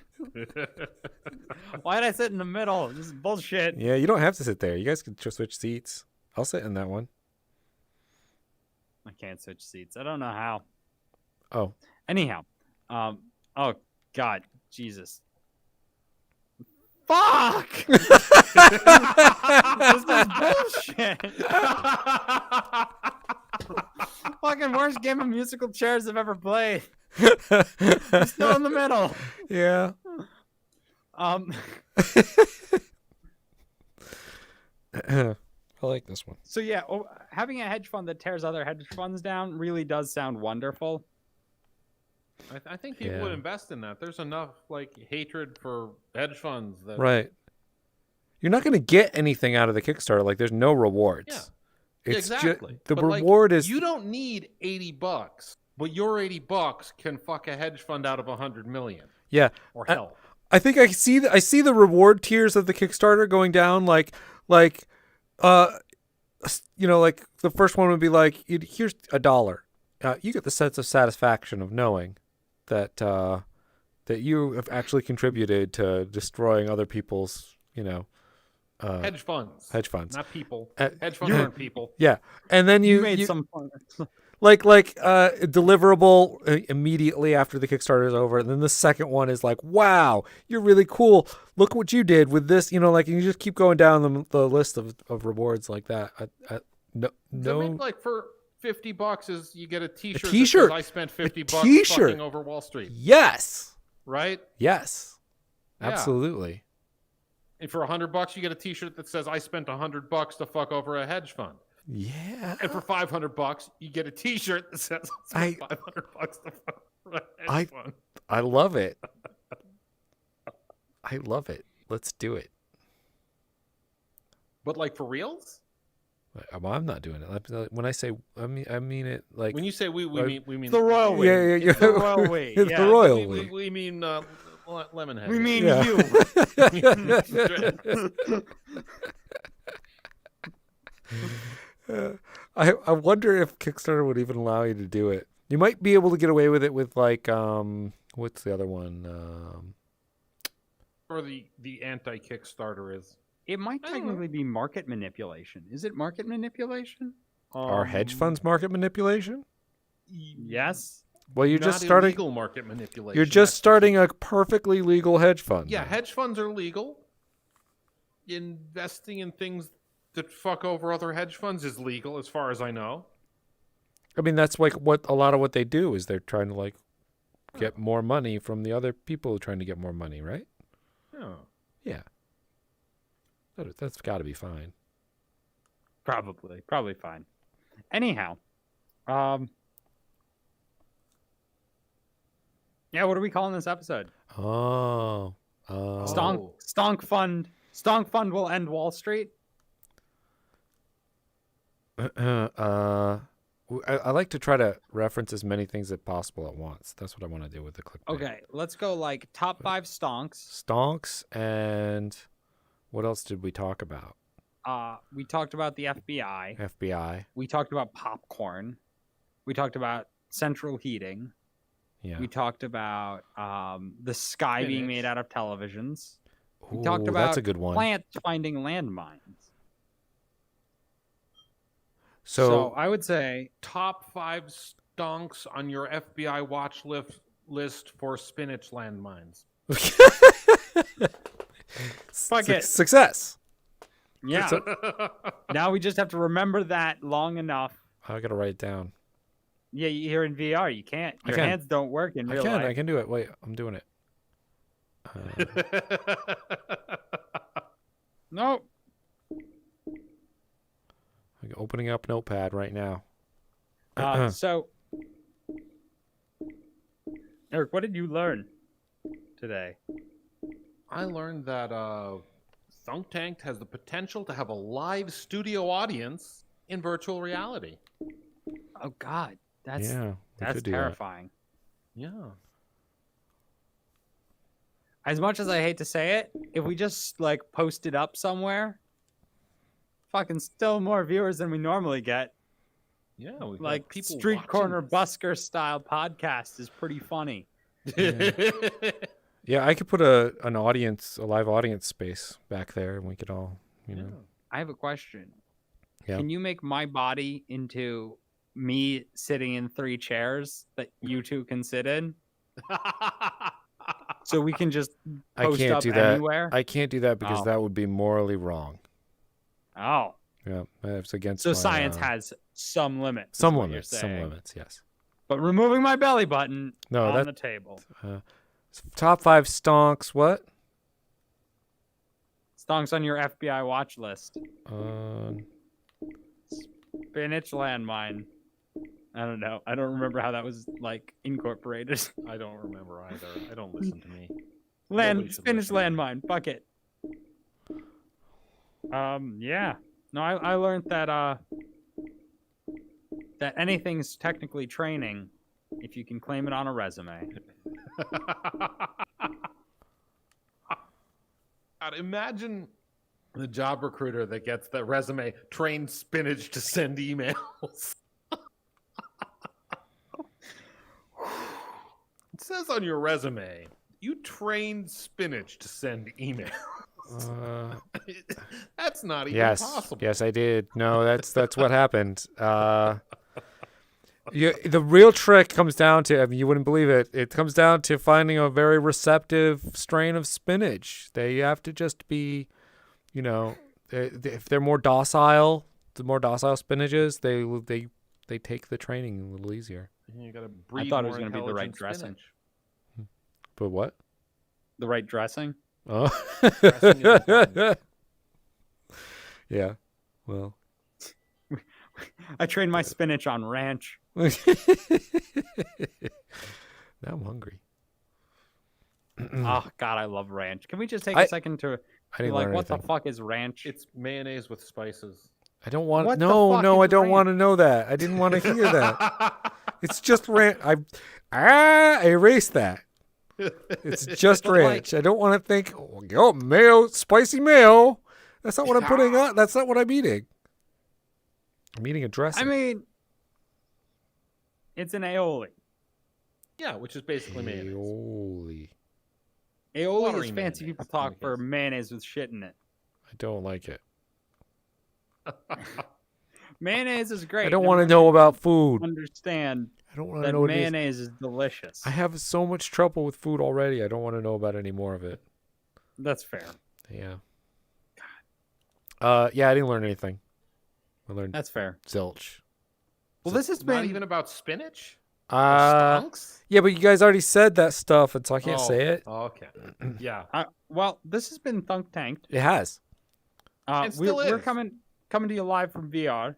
Speaker 5: Why did I sit in the middle? This is bullshit.
Speaker 2: Yeah, you don't have to sit there. You guys can just switch seats. I'll sit in that one.
Speaker 5: I can't switch seats. I don't know how.
Speaker 2: Oh,
Speaker 5: Anyhow, oh God, Jesus. Fuck! This is bullshit. Fucking worst game of musical chairs I've ever played. I'm still in the middle.
Speaker 2: yeah. I like this one.
Speaker 5: So yeah, having a hedge fund that tears other hedge funds down really does sound wonderful.
Speaker 4: I think people would
Speaker 2: Yeah.
Speaker 4: invest in that. There's enough like hatred for hedge funds that
Speaker 2: Right. You're not going to get anything out of the Kickstarter. Like, there's no rewards.
Speaker 4: Yeah.
Speaker 2: It's
Speaker 4: exactly.
Speaker 2: the
Speaker 4: But, like,
Speaker 2: reward is
Speaker 4: you don't need $80, but your $80 can fuck a hedge fund out of 100 million.
Speaker 2: yeah.
Speaker 4: Or
Speaker 2: I-
Speaker 4: hell.
Speaker 2: I think I see the reward tiers of the Kickstarter going down like like the first one would be like here's $1. You get the sense of satisfaction of knowing that that you have actually contributed to destroying other people's
Speaker 4: Hedge funds.
Speaker 2: hedge funds.
Speaker 4: Not people.
Speaker 2: Uh,
Speaker 4: Hedge funds
Speaker 2: you-
Speaker 4: aren't people.
Speaker 2: Yeah, and then
Speaker 5: You made some fun.
Speaker 2: like deliverable immediately after the Kickstarter is over, and then the second one is like, wow, you're really cool, look what you did with this, and you just keep going down the list of rewards like that.
Speaker 4: I mean, like for $50 is you get a T-shirt.
Speaker 2: T-shirt.
Speaker 4: That says, I spent $50
Speaker 2: T-shirt.
Speaker 4: fucking over Wall Street,
Speaker 2: yes
Speaker 4: right?
Speaker 2: yes
Speaker 4: Yeah.
Speaker 2: absolutely.
Speaker 4: And for $100 you get a T-shirt that says I spent $100 to fuck over a hedge fund.
Speaker 2: Yeah,
Speaker 4: And for $500 you get a T-shirt that says I spent $500 to fuck over a hedge fund.
Speaker 2: I love it. I love it. Let's do it.
Speaker 4: But like for reals?
Speaker 2: I'm not doing it. When I say I mean it like
Speaker 4: When you say we mean
Speaker 5: The royal we.
Speaker 2: yeah.
Speaker 5: It's the royal we.
Speaker 2: It's
Speaker 5: Yeah.
Speaker 2: the royal
Speaker 4: we,
Speaker 2: we.
Speaker 4: we mean Lemonhead.
Speaker 5: We mean
Speaker 2: Yeah.
Speaker 5: you.
Speaker 2: I wonder if Kickstarter would even allow you to do it. You might be able to get away with it with like what's the other one?
Speaker 4: Or the anti-Kickstarter is.
Speaker 5: It might
Speaker 4: I don't know.
Speaker 5: technically be market manipulation. Is it market manipulation?
Speaker 2: Are hedge funds market manipulation?
Speaker 5: Yes.
Speaker 2: Well, you're
Speaker 4: not
Speaker 2: just starting.
Speaker 4: illegal market manipulation.
Speaker 2: You're just
Speaker 4: that's the
Speaker 2: starting
Speaker 4: key.
Speaker 2: a perfectly legal hedge fund.
Speaker 4: Yeah,
Speaker 2: then.
Speaker 4: hedge funds are legal. Investing in things that fuck over other hedge funds is legal, as far as I know.
Speaker 2: I mean, that's like what a lot of what they do is they're trying to like get more money from the other people trying to get more money, right?
Speaker 4: Yeah.
Speaker 2: Yeah. That's got to be fine.
Speaker 5: Probably fine. Anyhow, yeah, what are we calling this episode?
Speaker 2: Oh.
Speaker 5: Stonk Fund will end Wall Street.
Speaker 2: I like to try to reference as many things as possible at once. That's what I want to do with the clickbait.
Speaker 5: Okay, let's go like top 5 stonks.
Speaker 2: Stonks, and what else did we talk about?
Speaker 5: We talked about the FBI.
Speaker 2: FBI.
Speaker 5: We talked about popcorn. We talked about central heating.
Speaker 2: Yeah.
Speaker 5: We talked about the sky being made out of televisions. We talked
Speaker 2: Ooh,
Speaker 5: about
Speaker 2: that's a good one.
Speaker 5: plants finding landmines.
Speaker 2: So
Speaker 5: So I would say
Speaker 4: Top 5 stonks on your FBI watch list for spinach landmines.
Speaker 5: Fuck it.
Speaker 2: Success.
Speaker 5: Yeah. Now we just have to remember that long enough.
Speaker 2: I gotta write it down.
Speaker 5: Yeah, you're in VR. You can't.
Speaker 2: I
Speaker 5: Your
Speaker 2: can.
Speaker 5: hands don't work in
Speaker 2: I
Speaker 5: real
Speaker 2: can.
Speaker 5: life.
Speaker 2: I can do it. Wait, I'm doing it.
Speaker 5: Nope.
Speaker 2: I'm opening up Notepad right now.
Speaker 5: So, Eric, what did you learn today?
Speaker 4: I learned that Thunk Tank has the potential to have a live studio audience in virtual reality.
Speaker 5: Oh God, that's
Speaker 2: yeah, we
Speaker 5: that's
Speaker 2: could do that.
Speaker 5: terrifying.
Speaker 4: Yeah.
Speaker 5: As much as I hate to say it, if we just like post it up somewhere, fucking still more viewers than we normally get.
Speaker 4: Yeah. We've got
Speaker 5: Like
Speaker 4: people
Speaker 5: street
Speaker 4: watching
Speaker 5: corner
Speaker 4: this.
Speaker 5: busker style podcast is pretty funny.
Speaker 2: Yeah, I could put a live audience space back there, and we could all, you know.
Speaker 5: I have a question.
Speaker 2: Yeah.
Speaker 5: Can you make my body into me sitting in 3 chairs that you two can sit in? So we can just
Speaker 2: I
Speaker 5: post
Speaker 2: can't
Speaker 5: up
Speaker 2: do that.
Speaker 5: anywhere?
Speaker 2: I can't do that because
Speaker 5: Oh.
Speaker 2: that would be morally wrong.
Speaker 5: Oh.
Speaker 2: Yeah, that's against.
Speaker 5: So
Speaker 2: my,
Speaker 5: science has some limits. is
Speaker 2: some
Speaker 5: what you're
Speaker 2: limits. Some
Speaker 5: saying.
Speaker 2: limits. Yes.
Speaker 5: But removing my belly button
Speaker 2: No,
Speaker 5: on
Speaker 2: that
Speaker 5: the table.
Speaker 2: top 5 stonks. What?
Speaker 5: Stonks on your FBI watch list. Spinach landmine. I don't know. I don't remember how that was like incorporated.
Speaker 4: I don't remember either. I don't listen to me.
Speaker 5: Land
Speaker 4: Nobody should
Speaker 5: spinach
Speaker 4: listen to me.
Speaker 5: landmine. Fuck it. Yeah. No, I learned that that anything's technically training if you can claim it on a resume.
Speaker 4: God, imagine the job recruiter that gets the resume trained spinach to send emails. It says on your resume, you trained spinach to send emails. That's not even possible.
Speaker 2: Yes, I did. No, that's what happened. The real trick comes down to, I mean, you wouldn't believe it. It comes down to finding a very receptive strain of spinach. They have to just be, you know, if they're more docile, the more docile spinaches, they take the training a little easier.
Speaker 4: You gotta
Speaker 5: I
Speaker 4: breed
Speaker 5: thought it
Speaker 4: more
Speaker 5: was going to be the right
Speaker 4: intelligent
Speaker 5: dressing.
Speaker 4: spinach.
Speaker 2: But what?
Speaker 5: The right dressing?
Speaker 2: Oh,
Speaker 4: Dressing is important.
Speaker 2: yeah. Well,
Speaker 5: I trained my spinach on ranch.
Speaker 2: now I'm hungry.
Speaker 5: Oh God, I love ranch. Can we just take
Speaker 2: I
Speaker 5: a second to
Speaker 2: I
Speaker 5: be
Speaker 2: didn't
Speaker 5: like,
Speaker 2: learn
Speaker 5: what the
Speaker 2: anything. fuck?
Speaker 5: fuck is ranch?
Speaker 4: It's mayonnaise with spices.
Speaker 2: I don't want.
Speaker 5: What the
Speaker 2: No,
Speaker 5: fuck
Speaker 2: no, I
Speaker 5: is
Speaker 2: don't
Speaker 5: ranch?
Speaker 2: want to know that. I didn't want to hear that. It's just ranch. I erased that. It's just
Speaker 5: But,
Speaker 2: ranch. I don't want to think. Oh, mayo, spicy mayo. That's not what I'm putting on. That's not what I'm eating. I'm eating a dressing.
Speaker 5: I mean, it's an aioli.
Speaker 4: Yeah, which is basically mayonnaise.
Speaker 2: Aioli.
Speaker 5: Aioli
Speaker 4: Watery
Speaker 5: is fancy
Speaker 4: mayonnaise,
Speaker 5: people
Speaker 4: in
Speaker 5: talk
Speaker 4: the
Speaker 5: for
Speaker 4: case.
Speaker 5: mayonnaise with shit in it.
Speaker 2: I don't like it.
Speaker 5: Mayonnaise is great.
Speaker 2: I don't
Speaker 5: and
Speaker 2: want to
Speaker 5: everyone
Speaker 2: know about food.
Speaker 5: Understand
Speaker 2: I don't want to
Speaker 5: that
Speaker 2: know what it is.
Speaker 5: mayonnaise is delicious.
Speaker 2: I have so much trouble with food already. I don't want to know about any more of it.
Speaker 5: That's fair.
Speaker 2: Yeah. Yeah, I didn't learn anything. I learned
Speaker 5: That's fair.
Speaker 2: zilch.
Speaker 5: Well, this has
Speaker 4: Not
Speaker 5: been
Speaker 4: even about spinach.
Speaker 2: Uh, yeah, but you guys already said that stuff, and so I can't say it.
Speaker 4: Oh, okay. Yeah.
Speaker 5: well, this has been Thunk Tanked.
Speaker 2: It has.
Speaker 4: It still
Speaker 5: We're
Speaker 4: is.
Speaker 5: coming to you live from VR.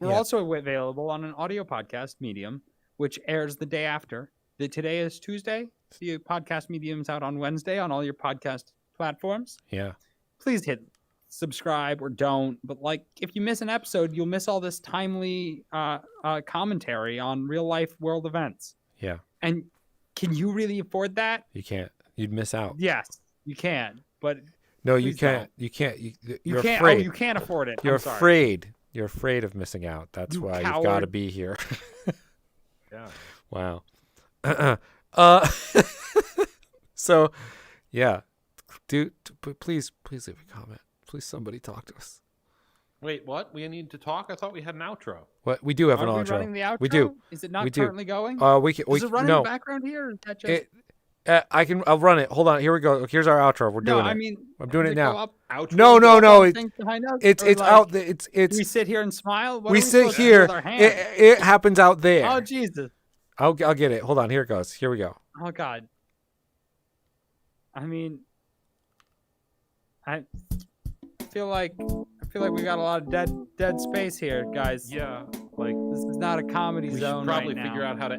Speaker 5: We're
Speaker 2: Yeah.
Speaker 5: also available on an audio podcast medium, which airs the day after. Today is Tuesday. The podcast medium's out on Wednesday on all your podcast platforms.
Speaker 2: Yeah.
Speaker 5: Please hit subscribe or don't. But like, if you miss an episode, you'll miss all this timely commentary on real life world events.
Speaker 2: Yeah.
Speaker 5: And can you really afford that?
Speaker 2: You can't. You'd miss out.
Speaker 5: Yes, you can. But
Speaker 2: No, you
Speaker 5: please
Speaker 2: can't.
Speaker 5: don't.
Speaker 2: You can't.
Speaker 5: you
Speaker 2: You're
Speaker 5: can't.
Speaker 2: afraid.
Speaker 5: Oh, you can't afford it.
Speaker 2: You're
Speaker 5: I'm sorry.
Speaker 2: afraid. You're afraid of missing out. That's
Speaker 5: You
Speaker 2: why you've got to
Speaker 5: coward.
Speaker 2: be here.
Speaker 4: Yeah.
Speaker 2: Wow. So, yeah. Please leave a comment. Please, somebody talk to us.
Speaker 4: Wait, what? We need to talk? I thought we had an outro.
Speaker 2: What we do have an
Speaker 5: Are we
Speaker 2: outro.
Speaker 5: running the outro?
Speaker 2: We do.
Speaker 5: Is it not
Speaker 2: We do.
Speaker 5: currently going?
Speaker 2: We can.
Speaker 5: Is it running
Speaker 2: no.
Speaker 5: in the background here? Or is that just...
Speaker 2: I can. I'll run it. Hold on. Here we go. Here's our outro. We're
Speaker 5: no,
Speaker 2: doing
Speaker 5: I
Speaker 2: it.
Speaker 5: mean,
Speaker 2: I'm doing
Speaker 5: does
Speaker 2: it
Speaker 5: go
Speaker 2: now.
Speaker 5: up?
Speaker 4: Outro?
Speaker 2: No.
Speaker 5: Up
Speaker 2: It,
Speaker 5: things behind us?
Speaker 2: it's
Speaker 5: Or,
Speaker 2: it's
Speaker 5: like,
Speaker 2: out. It's
Speaker 5: Do we sit here and smile? What
Speaker 2: we
Speaker 5: are
Speaker 2: sit
Speaker 5: supposed to do
Speaker 2: here.
Speaker 5: with our hands?
Speaker 2: It happens out there.
Speaker 5: Oh Jesus!
Speaker 2: I'll get it. Hold on. Here it goes. Here we go.
Speaker 5: Oh God! I mean, I feel like we got a lot of dead space here, guys.
Speaker 4: Yeah. Like,
Speaker 5: This is not a comedy
Speaker 4: we should
Speaker 5: zone
Speaker 4: probably
Speaker 5: right now.
Speaker 4: figure out how to